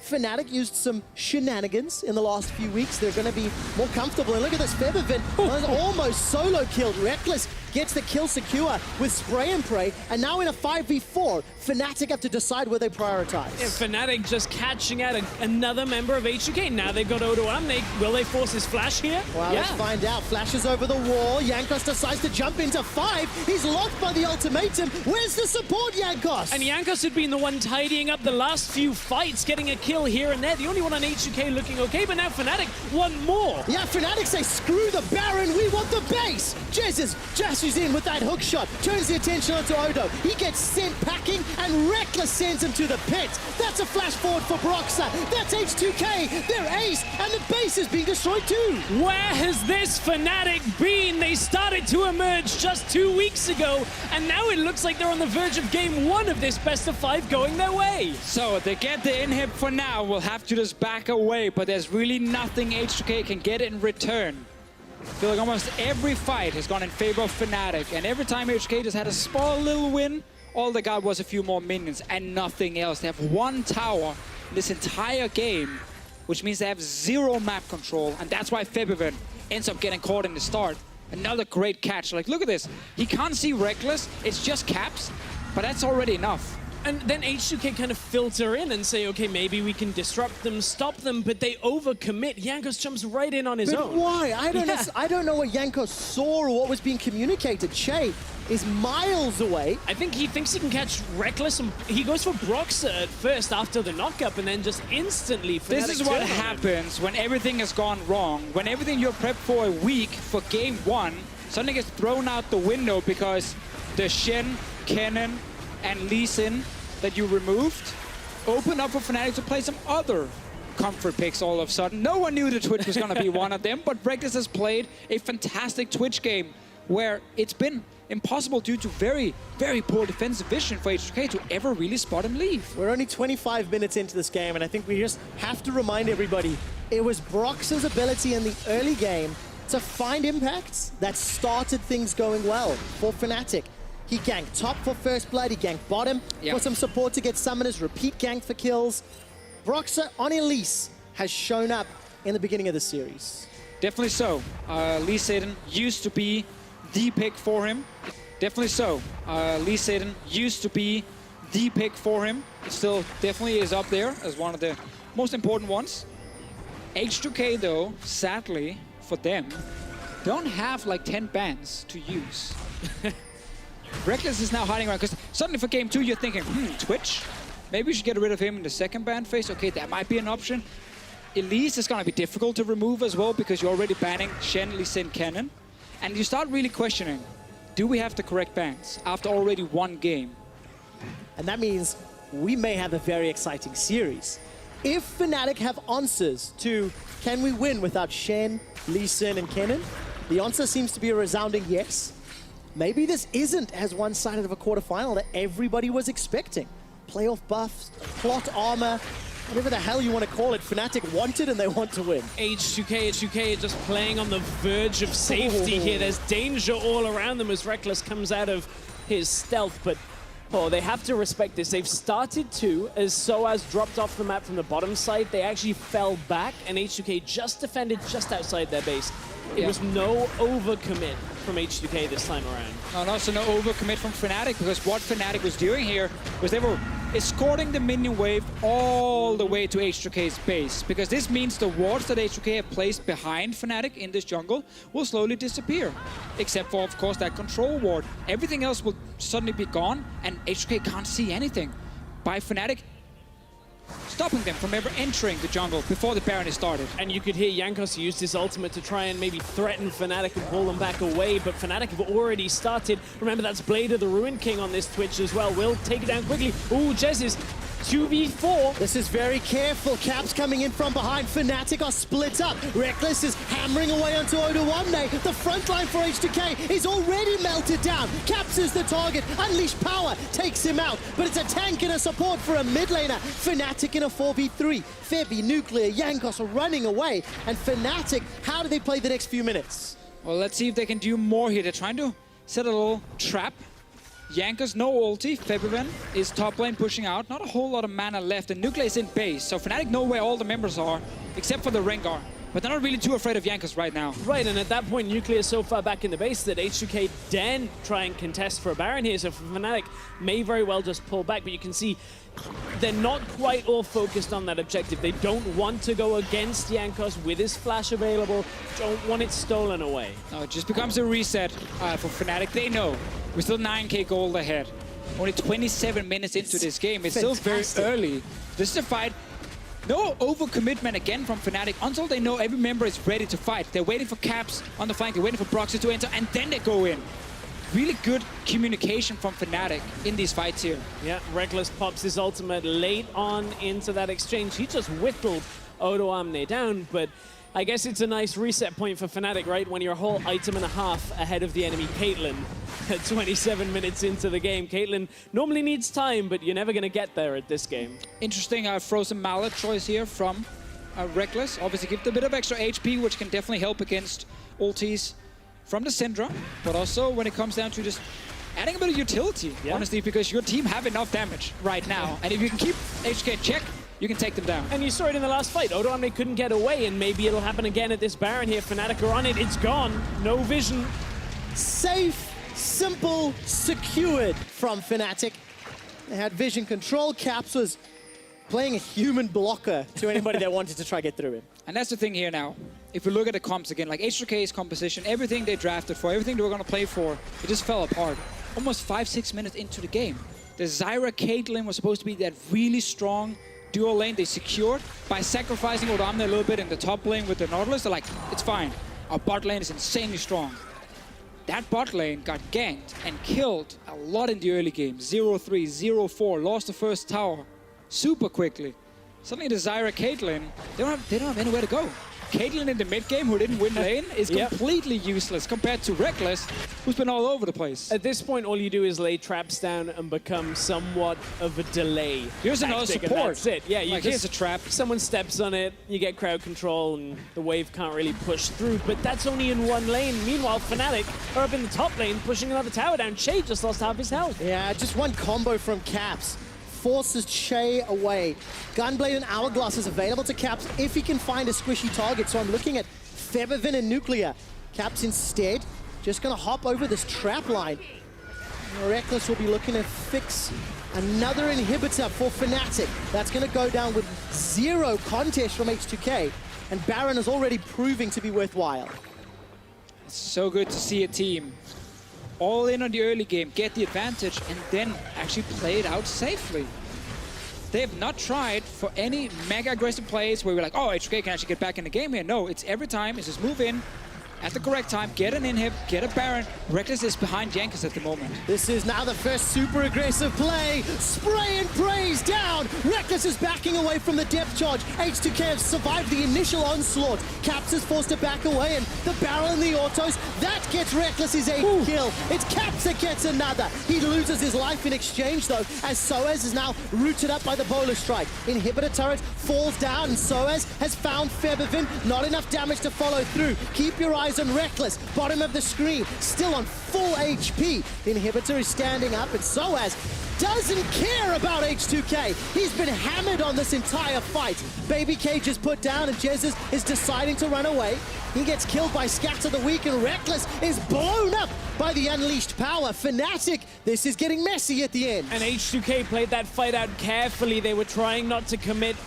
Fnatic used some shenanigans in the last few weeks. They're going to be more comfortable. And look at this, Febiven almost solo killed. Rekkles gets the kill secure with spray and pray. And now in a 5v4, Fnatic have to decide where they prioritize. Yeah, Fnatic just catching out another member of H2K. Now they've got Odoamne. Will they force his flash here? Well, let's find out. Flashes over the wall. Jankos decides to jump into 5. He's locked by the ultimatum. Where's the support, Jankos? And Jankos had been the one tidying up the last few fights, getting a kill here and there. The only one on H2K looking okay, but now Fnatic want more. Yeah, Fnatic say, screw the Baron, we want the base. Jesiz dashes in with that hook shot, turns the attention onto Odo. He gets sent packing, and Rekkles sends him to the pit. That's a flash forward for Broxah. That's H2K, their ace, and the base is being destroyed too. Where has this Fnatic been? They started to emerge just 2 weeks ago, and now it looks like they're on the verge of game 1 of this best of 5 going their way. So they get the inhib for now. We'll have to just back away, but there's really nothing H2K can get in return. I feel like almost every fight has gone in favor of Fnatic, and every time H2K just had a small little win, all they got was a few more minions and nothing else. They have 1 tower in this entire game, which means they have 0 map control, and that's why Febiven ends up getting caught in the start. Another great catch. Like, look at this. He can't see Rekkles. It's just caps, but that's already enough. And then H2K kind of filter in and say, okay, maybe we can disrupt them, stop them, but they overcommit. Jankos jumps right in on his own. Why? I don't know what Jankos saw or what was being communicated. Chei is miles away. I think he thinks he can catch Rekkles, and he goes for Broxah at first after the knockup, and then just instantly... This is what happens when everything has gone wrong. When everything you're prepped for a week for game 1 suddenly gets thrown out the window because the Shen, Kennen, and Elise that you removed open up for Fnatic to play some other comfort picks all of a sudden. No one knew the Twitch was going to be one of them, but Rekkles has played a fantastic Twitch game where it's been impossible due to very, very poor defensive vision for H2K to ever really spot him leave. We're only 25 minutes into this game, and I think we just have to remind everybody, it was Broxah's ability in the early game to find impacts that started things going well for Fnatic. He ganked top for first blood, he ganked bottom for some support to get summoners, repeat gank for kills. Broxah on Elise has shown up in the beginning of the series. Definitely so. Elise used to be the pick for him. Definitely so. Elise used to be the pick for him. It still definitely is up there as one of the most important ones. H2K though, sadly for them, don't have like 10 bans to use. Rekkles is now hiding around, because suddenly for game 2 you're thinking, Twitch? Maybe we should get rid of him in the second ban phase. Okay, that might be an option. Elise is going to be difficult to remove as well, because you're already banning Shen, Elise, and Kennen. And you start really questioning, do we have the correct bans after already 1 game? And that means we may have a very exciting series. If Fnatic have answers to, can we win without Shen, Elise, and Kennen? The answer seems to be a resounding yes. Maybe this isn't as one-sided of a quarterfinal that everybody was expecting. Playoff buffs, plot armor, whatever the hell you want to call it, Fnatic want it and they want to win. H2K just playing on the verge of safety here. There's danger all around them as Rekkles comes out of his stealth, but they have to respect this. They've started to, as sOAZ dropped off the map from the bottom side, they actually fell back, and H2K just defended just outside their base. It was no overcommit from H2K this time around. And also no overcommit from Fnatic, because what Fnatic was doing here was they were escorting the minion wave all the way to H2K's base, because this means the wards that H2K have placed behind Fnatic in this jungle will slowly disappear. Except for, of course, that control ward. Everything else will suddenly be gone, and H2K can't see anything. By Fnatic stopping them from ever entering the jungle before the Baron is started. And you could hear Jankos use his ultimate to try and maybe threaten Fnatic and pull them back away, but Fnatic have already started. Remember, that's Blade of the Ruined King on this Twitch as well. Will take it down quickly. Ooh, Jesiz 2v4. This is very careful. Caps coming in from behind. Fnatic are split up. Rekkles is hammering away onto Odoamne. The front line for H2K is already melted down. Caps is the target. Unleashed Power takes him out. But it's a tank and a support for a mid laner. Fnatic in a 4v3. Febi, Nuclear, Jankos are running away. And Fnatic, how do they play the next few minutes? Well, let's see if they can do more here. They're trying to set a little trap Jankos, no ulti. Febiven is top lane pushing out. Not a whole lot of mana left, and Nuclear is in base. So Fnatic know where all the members are, except for the Rengar. But they're not really too afraid of Jankos right now. Right, and at that point, Nuclear is so far back in the base that H2K daren't try and contest for a Baron here, so Fnatic may very well just pull back, but you can see they're not quite all focused on that objective. They don't want to go against Jankos with his flash available, don't want it stolen away. No, it just becomes a reset for Fnatic. They know we're still 9k gold ahead. Only 27 minutes into this game. It's fantastic. Still very early. This is a fight. No overcommitment again from Fnatic until they know every member is ready to fight. They're waiting for Caps on the flank, they're waiting for Broxah to enter, and then they go in. Really good communication from Fnatic in these fights here. Yeah, Rekkles pops his ultimate late on into that exchange. He just whittled Odoamne down, but I guess it's a nice reset point for Fnatic, right? When you're a whole item and a half ahead of the enemy Caitlyn at 27 minutes into the game. Caitlyn normally needs time, but you're never going to get there at this game. Interesting frozen mallet choice here from Rekkles. Obviously give it a bit of extra HP, which can definitely help against ultis from the Syndra, but also when it comes down to just adding a bit of utility, honestly, because your team have enough damage right now. And if you can keep H2K in check, you can take them down. And you saw it in the last fight. Odoamne couldn't get away, and maybe it'll happen again at this Baron here. Fnatic are on it. It's gone. No vision. Safe, simple, secured from Fnatic. They had vision control. Caps was playing a human blocker to anybody that wanted to try get through him. And that's the thing here now. If we look at the comps again, like H2K's composition, everything they drafted for, everything they were going to play for, it just fell apart. Almost 5-6 minutes into the game. The Zyra Caitlyn was supposed to be that really strong dual lane they secured by sacrificing Odoamne a little bit in the top lane with the Nautilus. They're like, it's fine. Our bot lane is insanely strong. That bot lane got ganked and killed a lot in the early game. 0-3, 0-4, lost the first tower super quickly. Suddenly the Zyra Caitlyn, they don't have anywhere to go. Caitlyn in the mid game, who didn't win lane, is completely useless compared to Rekkles, who's been all over the place. At this point, all you do is lay traps down and become somewhat of a delay. Here's another support. That's it. Yeah, you like, just, here's a trap. Someone steps on it, you get crowd control, and the wave can't really push through. But that's only in one lane. Meanwhile, Fnatic are up in the top lane, pushing another tower down. Chei just lost half his health. Yeah, just one combo from Caps forces Chei away. Gunblade and Hourglass is available to Caps if he can find a squishy target. So I'm looking at Febiven and Nuclear. Caps instead just gonna hop over this trap line. Rekkles will be looking to fix another inhibitor for Fnatic. That's gonna go down with 0 contest from H2K. And Baron is already proving to be worthwhile. It's so good to see a team all in on the early game, get the advantage, and then actually play it out safely. They have not tried for any mega aggressive plays where we're like, oh, H2K can actually get back in the game here. No, it's every time, it's just move in at the correct time, get an inhib, get a Baron. Rekkles is behind Jankos at the moment. This is now the first super aggressive play. Spray and praise down. Rekkles is backing away from the depth charge. H2K have survived the initial onslaught. Caps is forced to back away, and the barrel and the autos, that gets Rekkles his 8th kill. It's Caps that gets another. He loses his life in exchange, though, as sOAZ is now rooted up by the bowler strike. Inhibitor turret falls down, and sOAZ has found Febiven. Not enough damage to follow through. Keep your eyes on Rekkles, bottom of the screen, still on full HP. The inhibitor is standing up, and sOAZ doesn't care about H2K. He's been hammered on this entire fight. Baby Cage is put down, and Jesiz is deciding to run away. He gets killed by Scatter the Weak, and Rekkles is blown up by the unleashed power. Fnatic, this is getting messy at the end. And H2K played that fight out carefully. They were trying not to commit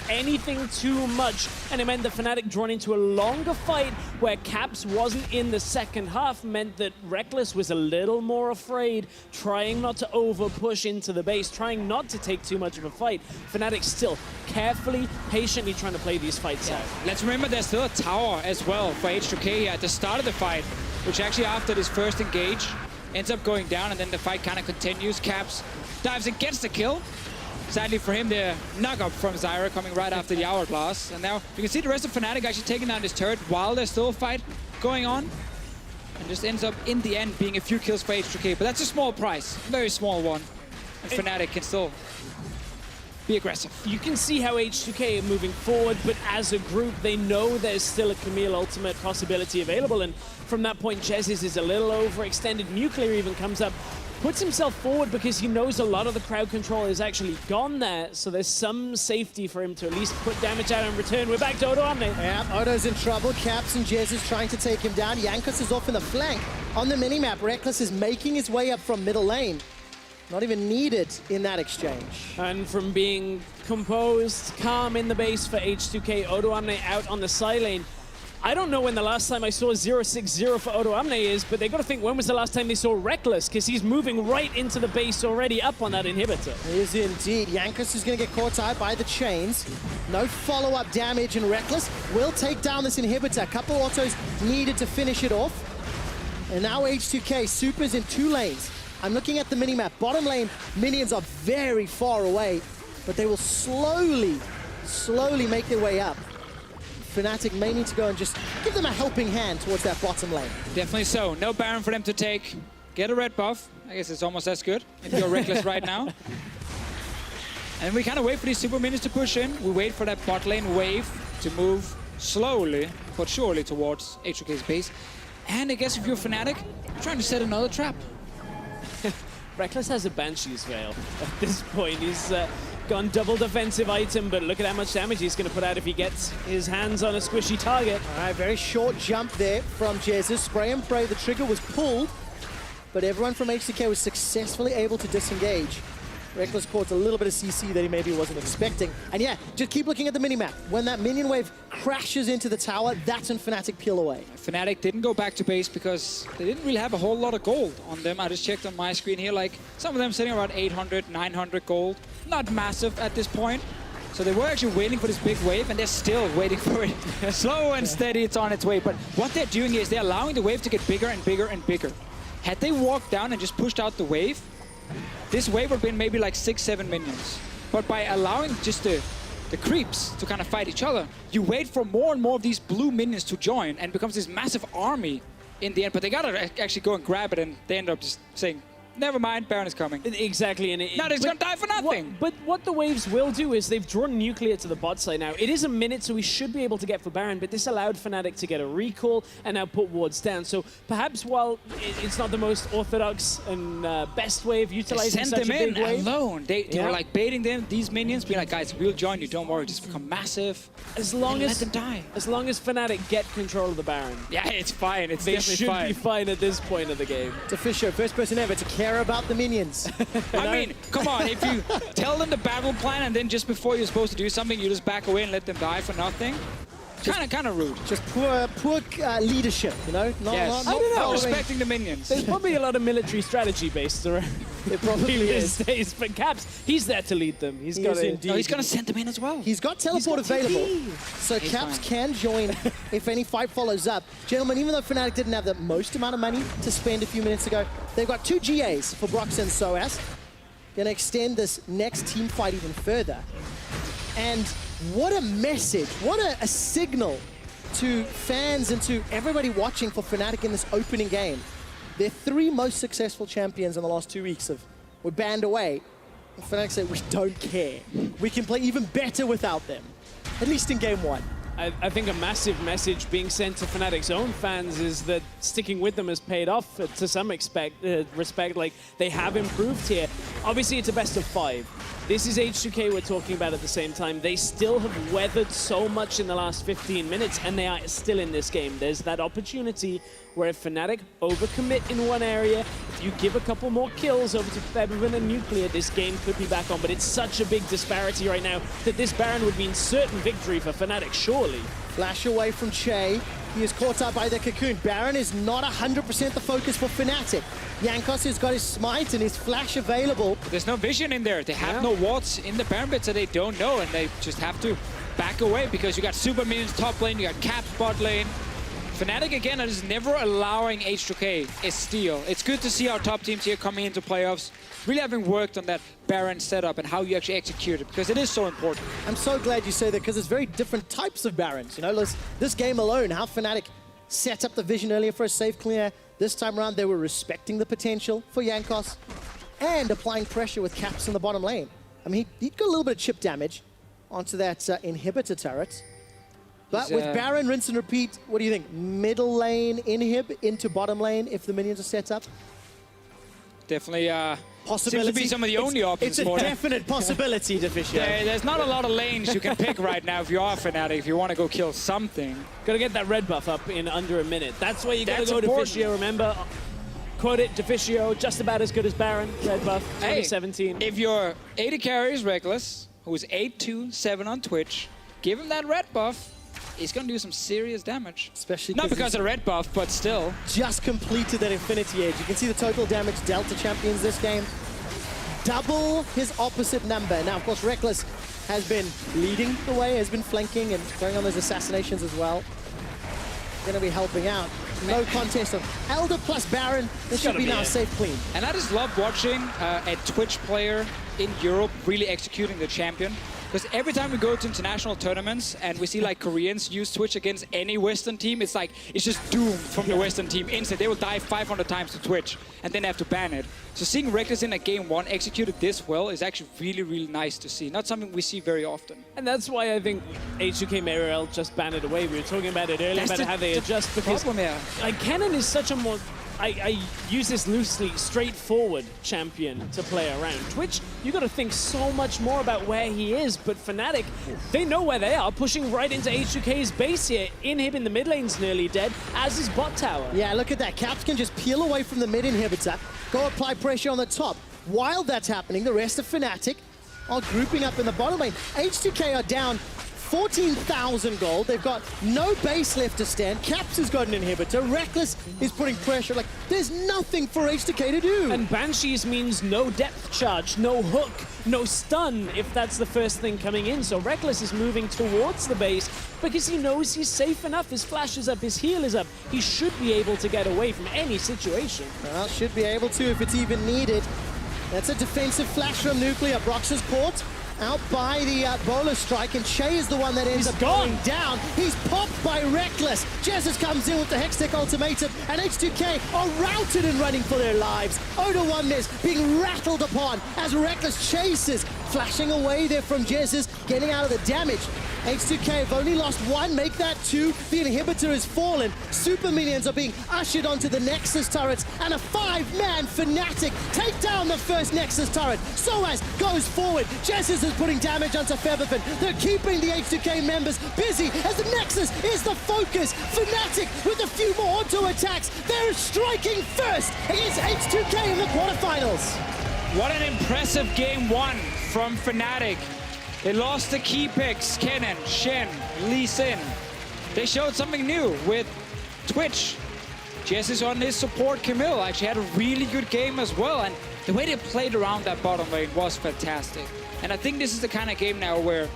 anything too much, and it meant the Fnatic drawn into a longer fight where Caps wasn't in the second half, meant that Rekkles was a little more afraid, trying not to over push into the base, trying not to take too much of a fight. Fnatic still carefully, patiently trying to play these fights out. Let's remember there's still a tower as well for H2K at the start of the fight, which actually after this first engage ends up going down, and then the fight kind of continues. Caps dives and gets the kill. Sadly for him, the knock-up from Zyra coming right after the Hourglass. And now you can see the rest of Fnatic actually taking down this turret while there's still a fight going on. And just ends up, in the end, being a few kills for H2K. But that's a small price, very small one. And Fnatic can still be aggressive. You can see how H2K are moving forward, but as a group, they know there's still a Camille ultimate possibility available, and from that point, Jesiz is a little overextended. Nuclear even comes up, puts himself forward because he knows a lot of the crowd control is actually gone there, so there's some safety for him to at least put damage out in return. We're back to Odoamne. Yeah, Odo's in trouble. Caps and Jesiz trying to take him down. Jankos is off in the flank. On the minimap, Rekkles is making his way up from middle lane. Not even needed in that exchange. And from being composed, calm in the base for H2K, Odoamne out on the side lane. I don't know when the last time I saw 0-6-0 for Odoamne is, but they got to think when was the last time they saw Rekkles, because he's moving right into the base already up on that inhibitor. He is indeed. Jankos is going to get caught out by the chains. No follow-up damage, and Rekkles will take down this inhibitor. A couple autos needed to finish it off. And now H2K, Super's in 2 lanes. I'm looking at the minimap. Bottom lane, minions are very far away, but they will slowly make their way up. Fnatic may need to go and just give them a helping hand towards that bottom lane. Definitely so. No Baron for them to take. Get a red buff. I guess it's almost as good if you're Rekkles right now. And we kind of wait for these super minions to push in. We wait for that bot lane wave to move slowly but surely towards H2K's base. And I guess if you're Fnatic, you're trying to set another trap. Rekkles has a Banshee's Veil at this point. He's gone double defensive item, but look at how much damage he's going to put out if he gets his hands on a squishy target. All right, very short jump there from Jesiz. Spray and pray, the trigger was pulled, but everyone from H2K was successfully able to disengage. Rekkles caught a little bit of CC that he maybe wasn't expecting. And yeah, just keep looking at the minimap. When that minion wave crashes into the tower, that's when Fnatic peel away. Fnatic didn't go back to base because they didn't really have a whole lot of gold on them. I just checked on my screen here, like some of them sitting around 800, 900 gold. Not massive at this point. So they were actually waiting for this big wave, and they're still waiting for it. Slow and steady, it's on its way. But what they're doing is they're allowing the wave to get bigger and bigger and bigger. Had they walked down and just pushed out the wave, this wave would have been maybe like 6-7 minions. But by allowing just the creeps to kind of fight each other, you wait for more and more of these blue minions to join, and it becomes this massive army in the end. But they gotta actually go and grab it, and they end up just saying, never mind, Baron is coming. Exactly. And no, it's going to die for nothing. But what the waves will do is they've drawn Nuclear to the bot side now. It is a minute, so we should be able to get for Baron, but this allowed Fnatic to get a recall and now put wards down. So perhaps while it's not the most orthodox and best way of utilizing such a big wave. Alone. They were like baiting them, these minions, being like, guys, we'll join you, don't worry, just become massive. As long as let them die. As long as Fnatic get control of the Baron. Yeah, it's fine. It's they definitely should fine. be fine at this point of the game. Deficio, first person ever to care about the minions. I mean, come on, if you tell them the battle plan and then just before you're supposed to do something, you just back away and let them die for nothing. Kind of rude. Just poor leadership, you know? Yes. Not respecting the minions. There's probably a lot of military strategy based around. It probably is. Days, but Caps, he's there to lead them. He's going to send them in as well. He's got teleport available, so he's Caps fine. can join if any fight follows up. Gentlemen, even though Fnatic didn't have the most amount of money to spend a few minutes ago, they've got 2 GAs for Broxah and sOAZ. Gonna extend this next team fight even further. And what a message, what a signal to fans and to everybody watching for Fnatic in this opening game. Their 3 most successful champions in the last 2 weeks were banned away. And Fnatic said, we don't care. We can play even better without them, at least in game 1. I think a massive message being sent to Fnatic's own fans is that sticking with them has paid off to some respect. Like, they have improved here. Obviously, it's a best of 5. This is H2K we're talking about at the same time. They still have weathered so much in the last 15 minutes, and they are still in this game. There's that opportunity where if Fnatic overcommit in one area, if you give a couple more kills over to Febiven and Nuclear, this game could be back on. But it's such a big disparity right now that this Baron would mean certain victory for Fnatic, surely. Flash away from Chei. He is caught up by the Cocoon. Baron is not 100% the focus for Fnatic. Jankos has got his smite and his flash available. There's no vision in there. They have no wards in the Baron pit, so they don't know, and they just have to back away because you got super minions top lane, you got Caps bot lane. Fnatic, again, are just never allowing H2K a steal. It's good to see our top teams here coming into playoffs, really having worked on that Baron setup and how you actually execute it, because it is so important. I'm so glad you say that, because there's very different types of Barons. You know, this game alone, how Fnatic set up the vision earlier for a safe clear. This time around, they were respecting the potential for Jankos and applying pressure with Caps in the bottom lane. I mean, he got a little bit of chip damage onto that inhibitor turret. But with Baron, rinse and repeat, what do you think? Middle lane inhib into bottom lane if the minions are set up? Definitely Possibility. seems to be some of the only options. It's a definite possibility, Deficio. There's not a lot of lanes you can pick right now if you are Fnatic, if you want to go kill something. Gotta get that red buff up in under a minute. That's where you gotta go, Deficio. Remember, quote it, Deficio, just about as good as Baron, red buff, 2017. Hey, if your AD carry is Rekkles, who's 8-2-7 on Twitch, give him that red buff. He's going to do some serious damage. Especially not because of the red buff, but still. Just completed that Infinity Age. You can see the total damage dealt to champions this game. Double his opposite number. Now, of course, Rekkles has been leading the way, has been flanking and going on those assassinations as well. Going to be helping out. No contest of Elder plus Baron. This should be now safe clean. And I just love watching a Twitch player in Europe really executing the champion. Because every time we go to international tournaments and we see like Koreans use Twitch against any Western team, it's like, it's just doomed from the Western team. Instant, they will die 500 times to Twitch and then they have to ban it. So seeing Rekkles in a game 1 executed this well is actually really, really nice to see. Not something we see very often. And that's why I think H2K Mariel just banned it away. We were talking about it earlier, about how they adjust. Because like Kennen is such a more, I use this loosely, straightforward champion to play around. Twitch, you got to think so much more about where he is, but Fnatic, they know where they are, pushing right into H2K's base here. Inhib in the mid lane's nearly dead, as is bot tower. Yeah, look at that. Caps can just peel away from the mid inhibitor, go apply pressure on the top. While that's happening, the rest of Fnatic are grouping up in the bottom lane. H2K are down 14,000 gold. They've got no base left to stand. Caps has got an inhibitor. Rekkles is putting pressure. Like, there's nothing for H2K to do. And Banshees means no depth charge, no hook, no stun, if that's the first thing coming in. So Rekkles is moving towards the base because he knows he's safe enough. His flash is up, his heal is up. He should be able to get away from any situation. Well, should be able to if it's even needed. That's a defensive flash from Nuclear. Broxah's caught out by the bowler strike, and Chei is the one that ends up going down. He's popped by Rekkles. Jesiz comes in with the Hextech ultimatum, and H2K are routed and running for their lives. Odoamne is being rattled upon as Rekkles chases, flashing away there from Jesiz, getting out of the damage. H2K have only lost 1, make that 2. The inhibitor has fallen. Super minions are being ushered onto the Nexus turrets, and a 5-man Fnatic take down the first Nexus turret. sOAZ goes forward. Jesiz is putting damage onto Febiven. They're keeping the H2K members busy as the Nexus is the focus. Fnatic with a few more auto attacks. They're striking first against H2K in the quarterfinals. What an impressive game 1 from Fnatic. They lost the key picks, Kennen, Shen, Elise. They showed something new with Twitch. Jesiz on his support, Camille, actually had a really good game as well. And the way they played around that bottom lane was fantastic. And I think this is the kind of game now where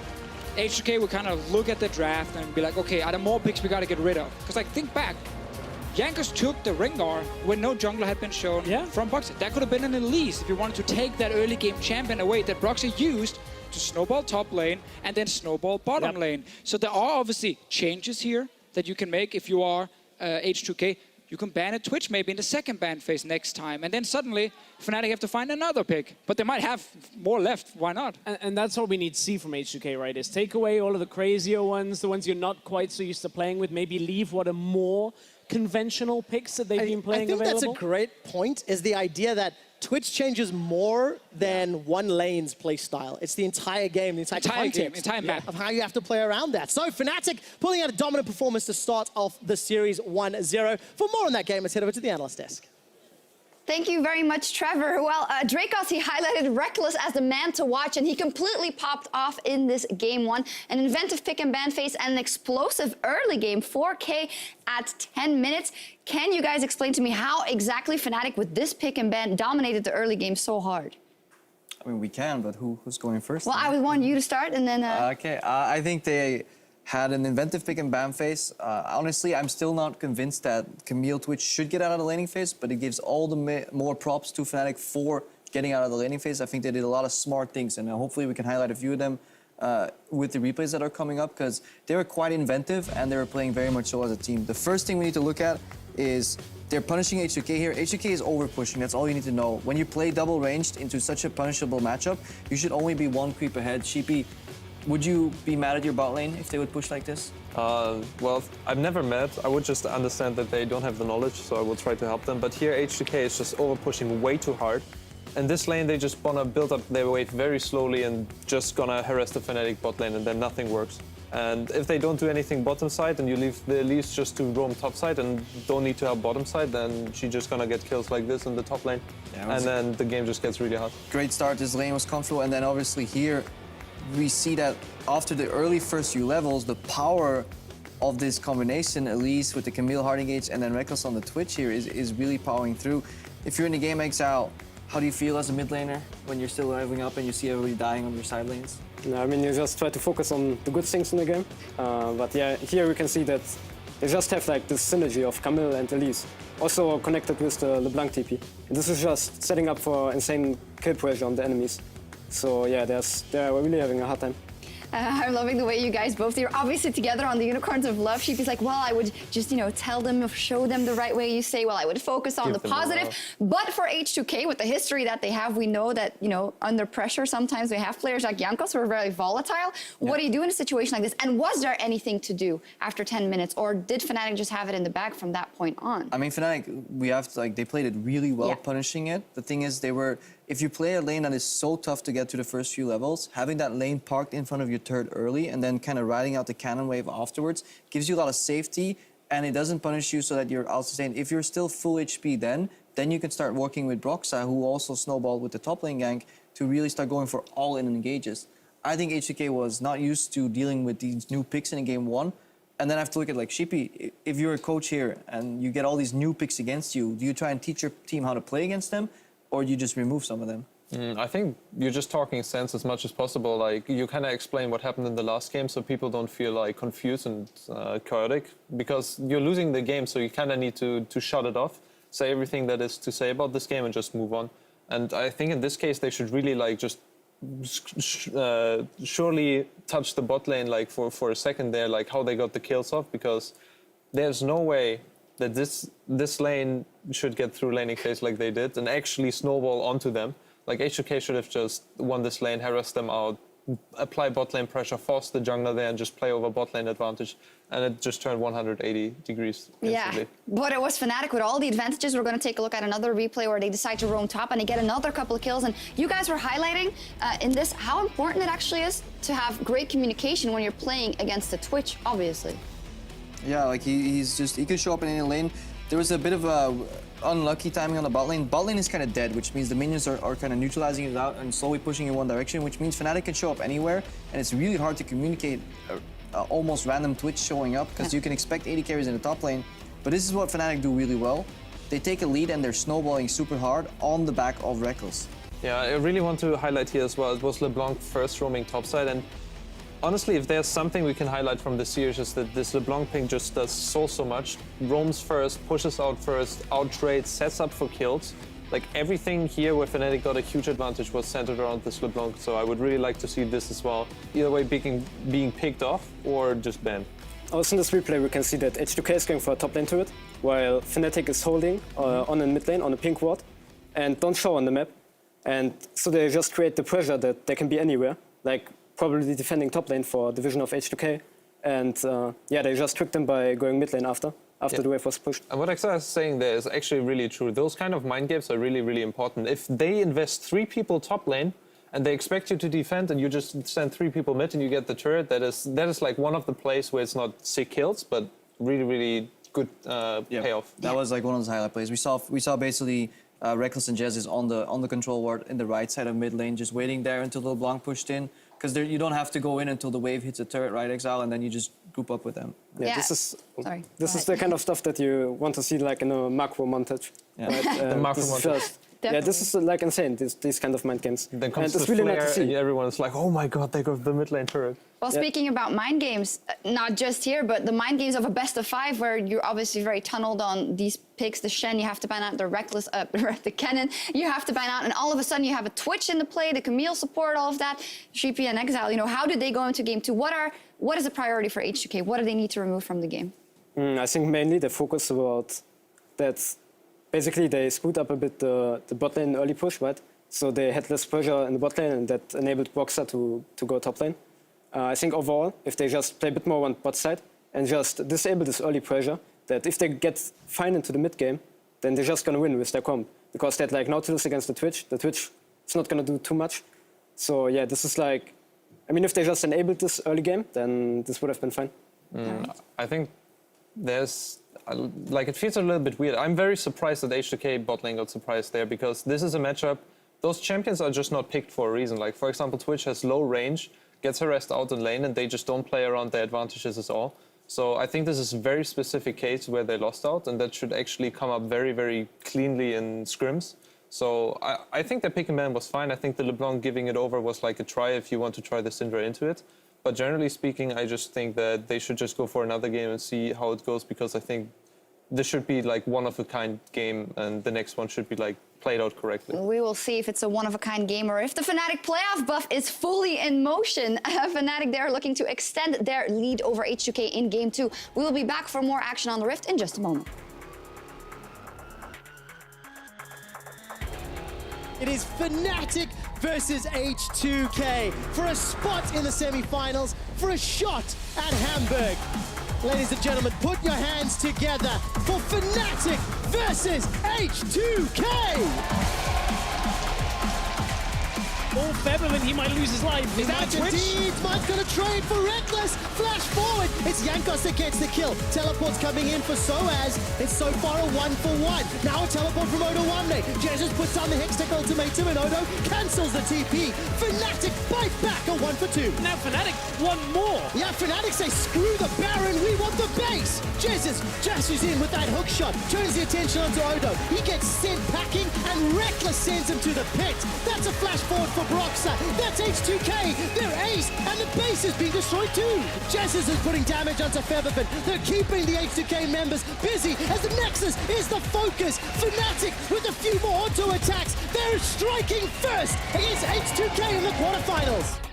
H2K will kind of look at the draft and be like, okay, are there more picks we got to get rid of? Because like, think back. Jankos took the Rengar when no jungler had been shown from Broxah. That could have been an Elise if you wanted to take that early game champion away that Broxah used to snowball top lane and then snowball bottom lane. So there are obviously changes here that you can make if you are H2K. You can ban a Twitch maybe in the second ban phase next time. And then suddenly, Fnatic have to find another pick. But they might have more left. Why not? And that's what we need to see from H2K, right? Is take away all of the crazier ones, the ones you're not quite so used to playing with. Maybe leave what are more conventional picks that they've been playing available. I think that's a great point, is the idea that Twitch changes more than one lane's play style. It's the entire game, the entire context entire map of how you have to play around that. So Fnatic pulling out a dominant performance to start off the series 1-0. For more on that game, let's head over to the analyst desk. Thank you very much, Trevor. Well, Dracos, he highlighted Rekkles as the man to watch, and he completely popped off in this game 1. An inventive pick and ban phase and an explosive early game, 4K at 10 minutes. Can you guys explain to me how exactly Fnatic with this pick and ban dominated the early game so hard? I mean, we can, but who's going first? Well, I would want you to start, and then... Okay, I think they had an inventive pick and ban phase. Honestly, I'm still not convinced that Camille Twitch should get out of the laning phase, but it gives all the more props to Fnatic for getting out of the laning phase. I think they did a lot of smart things, and hopefully we can highlight a few of them with the replays that are coming up, because they were quite inventive and they were playing very much so as a team. The first thing we need to look at is they're punishing H2K here. H2K is over pushing, that's all you need to know. When you play double ranged into such a punishable matchup, you should only be one creep ahead. Sheepy, would you be mad at your bot lane if they would push like this? Well, I'm never mad. I would just understand that they don't have the knowledge, so I will try to help them. But here, H2K is just over pushing way too hard. And this lane, they just wanna build up their weight very slowly and just gonna harass the Fnatic bot lane, and then nothing works. And if they don't do anything bottom side and you leave the Elise just to roam top side and don't need to help bottom side, then she's just gonna get kills like this in the top lane. Yeah, and then the game just gets really hard. Great start, this lane was comfortable, and then obviously here, we see that after the early first few levels, the power of this combination, Elise with the Camille hard engage and then Rekkles on the Twitch here is really powering through. If you're in the game Exile, how do you feel as a mid laner when you're still leveling up and you see everybody dying on your side lanes? I mean, you just try to focus on the good things in the game. But yeah, here we can see that they just have like this synergy of Camille and Elise, also connected with the LeBlanc TP. And this is just setting up for insane kill pressure on the enemies. So yeah, they're really having a hard time. I'm loving the way you guys both, you're obviously together on the Unicorns of Love. Sheepy's like, well, I would just, tell them, show them the right way. You say, well, I would focus on the positive. But for H2K, with the history that they have, we know that, under pressure, sometimes they have players like Jankos who are very volatile. Yeah. What do you do in a situation like this? And was there anything to do after 10 minutes? Or did Fnatic just have it in the bag from that point on? I mean, Fnatic, they played it really well, punishing it. The thing is, if you play a lane that is so tough to get to the first few levels, having that lane parked in front of your turret early and then kind of riding out the cannon wave afterwards gives you a lot of safety, and it doesn't punish you so that you're out-sustained. If you're still full HP then you can start working with Broxah, who also snowballed with the top lane gank, to really start going for all-in engages. I think H2K was not used to dealing with these new picks in game one. And then I have to look at like Sheepy, if you're a coach here and you get all these new picks against you, do you try and teach your team how to play against them? Or you just remove some of them? I think you're just talking sense as much as possible. Like, you kind of explain what happened in the last game so people don't feel like confused and chaotic, because you're losing the game, so you kind of need to shut it off, say everything that is to say about this game and just move on. And I think in this case they should really like just surely touch the bot lane like for a second there, like how they got the kills off, because there's no way that this lane should get through laning phase like they did and actually snowball onto them. Like H2K should have just won this lane, harass them out, apply bot lane pressure, force the jungler there and just play over bot lane advantage. And it just turned 180 degrees instantly. Yeah, but it was Fnatic with all the advantages. We're going to take a look at another replay where they decide to roam top and they get another couple of kills. And you guys were highlighting in this how important it actually is to have great communication when you're playing against the Twitch, obviously. Yeah, like he can show up in any lane. There was a bit of a unlucky timing on the bot lane. Bot lane is kind of dead, which means the minions are kind of neutralizing it out and slowly pushing in one direction, which means Fnatic can show up anywhere, and it's really hard to communicate almost random Twitch showing up, because you can expect AD carries in the top lane, but this is what Fnatic do really well. They take a lead and they're snowballing super hard on the back of Rekkles. Yeah, I really want to highlight here as well, it was LeBlanc first roaming topside, and honestly, if there's something we can highlight from this series is that this LeBlanc ping just does so much. Roams first, pushes out first, out-trades, sets up for kills. Like everything here where Fnatic got a huge advantage was centered around this LeBlanc, so I would really like to see this as well. Either way being picked off or just banned. Also in this replay we can see that H2K is going for a top lane turret, while Fnatic is holding on a mid lane on a pink ward and don't show on the map. And so they just create the pressure that they can be anywhere. Like probably defending top lane for the vision of H2K, and yeah, they just tricked them by going mid lane after the wave was pushed. And what Exile is saying there is actually really true. Those kind of mind games are really important. If they invest 3 people top lane and they expect you to defend and you just send 3 people mid and you get the turret, that is like one of the plays where it's not sick kills, but really good payoff. That was like one of those highlight plays. We saw basically Rekkles and Jesiz on the control ward in the right side of mid lane, just waiting there until the LeBlanc pushed in. Because you don't have to go in until the wave hits a turret, right, Exile, and then you just group up with them. Yeah, this is the kind of stuff that you want to see like in a macro montage. Yeah. Right? The macro montage. Yeah, this is like insane, these kind of mind games. Then comes the flare, really and everyone's like, oh my god, they got the mid lane turret. Well, speaking about mind games, not just here, but the mind games of a best of 5, where you're obviously very tunneled on these picks, the Shen, you have to ban out the Rekkles, the Cannon, you have to ban out, and all of a sudden you have a Twitch in the play, the Camille support, all of that, Sheepy and Exile, how did they go into game 2? What is the priority for H2K? What do they need to remove from the game? I think mainly the focus about that basically they screwed up a bit the bot lane early push, right? So they had less pressure in the bot lane, and that enabled Broxah to go top lane. I think overall, if they just play a bit more on bot side and just disable this early pressure, that if they get fine into the mid game, then they're just gonna win with their comp. Because they had like Nautilus against the Twitch is not gonna do too much. So yeah, this is like, I mean, if they just enabled this early game, then this would have been fine. I think there's, like, it feels a little bit weird. I'm very surprised that H2K bot lane got surprised there, because this is a matchup, those champions are just not picked for a reason. Like, for example, Twitch has low range, gets harassed out in lane, and they just don't play around their advantages at all. So I think this is a very specific case where they lost out, and that should actually come up very, very cleanly in scrims. So I think the pick and ban was fine. I think the LeBlanc giving it over was like a try if you want to try the Syndra into it. But generally speaking, I just think that they should just go for another game and see how it goes, because I think this should be like one-of-a-kind game, and the next one should be like played out correctly. We will see if it's a one-of-a-kind game or if the Fnatic playoff buff is fully in motion. Fnatic, they're looking to extend their lead over H2K in Game 2. We will be back for more action on the Rift in just a moment. It is Fnatic versus H2K for a spot in the semi-finals, for a shot at Hamburg. Ladies and gentlemen, put your hands together for Fnatic versus H2K! Oh, Febiven, he might lose his life. Is that Twitch? Indeed, Mike's gonna trade for Rekkles. Flash forward. It's Jankos that gets the kill. Teleport's coming in for sOAZ. It's so far a 1-for-1. Now a teleport from Odoamne. Jesiz puts on the H2K ultimatum and Odo cancels the TP. Fnatic bite back a 1-for-2. Now Fnatic want more. Yeah, Fnatic say, screw the Baron, we want the base. Jesiz dashes in with that hook shot. Turns the attention onto Odo. He gets sent packing and Rekkles sends him to the pit. That's a flash forward for Broxah. That's H2K. They're ace, and the base is being destroyed too. Jesiz is putting damage onto Febiven. They're keeping the H2K members busy as the Nexus is the focus. Fnatic with a few more auto attacks. They're striking first against H2K in the quarterfinals.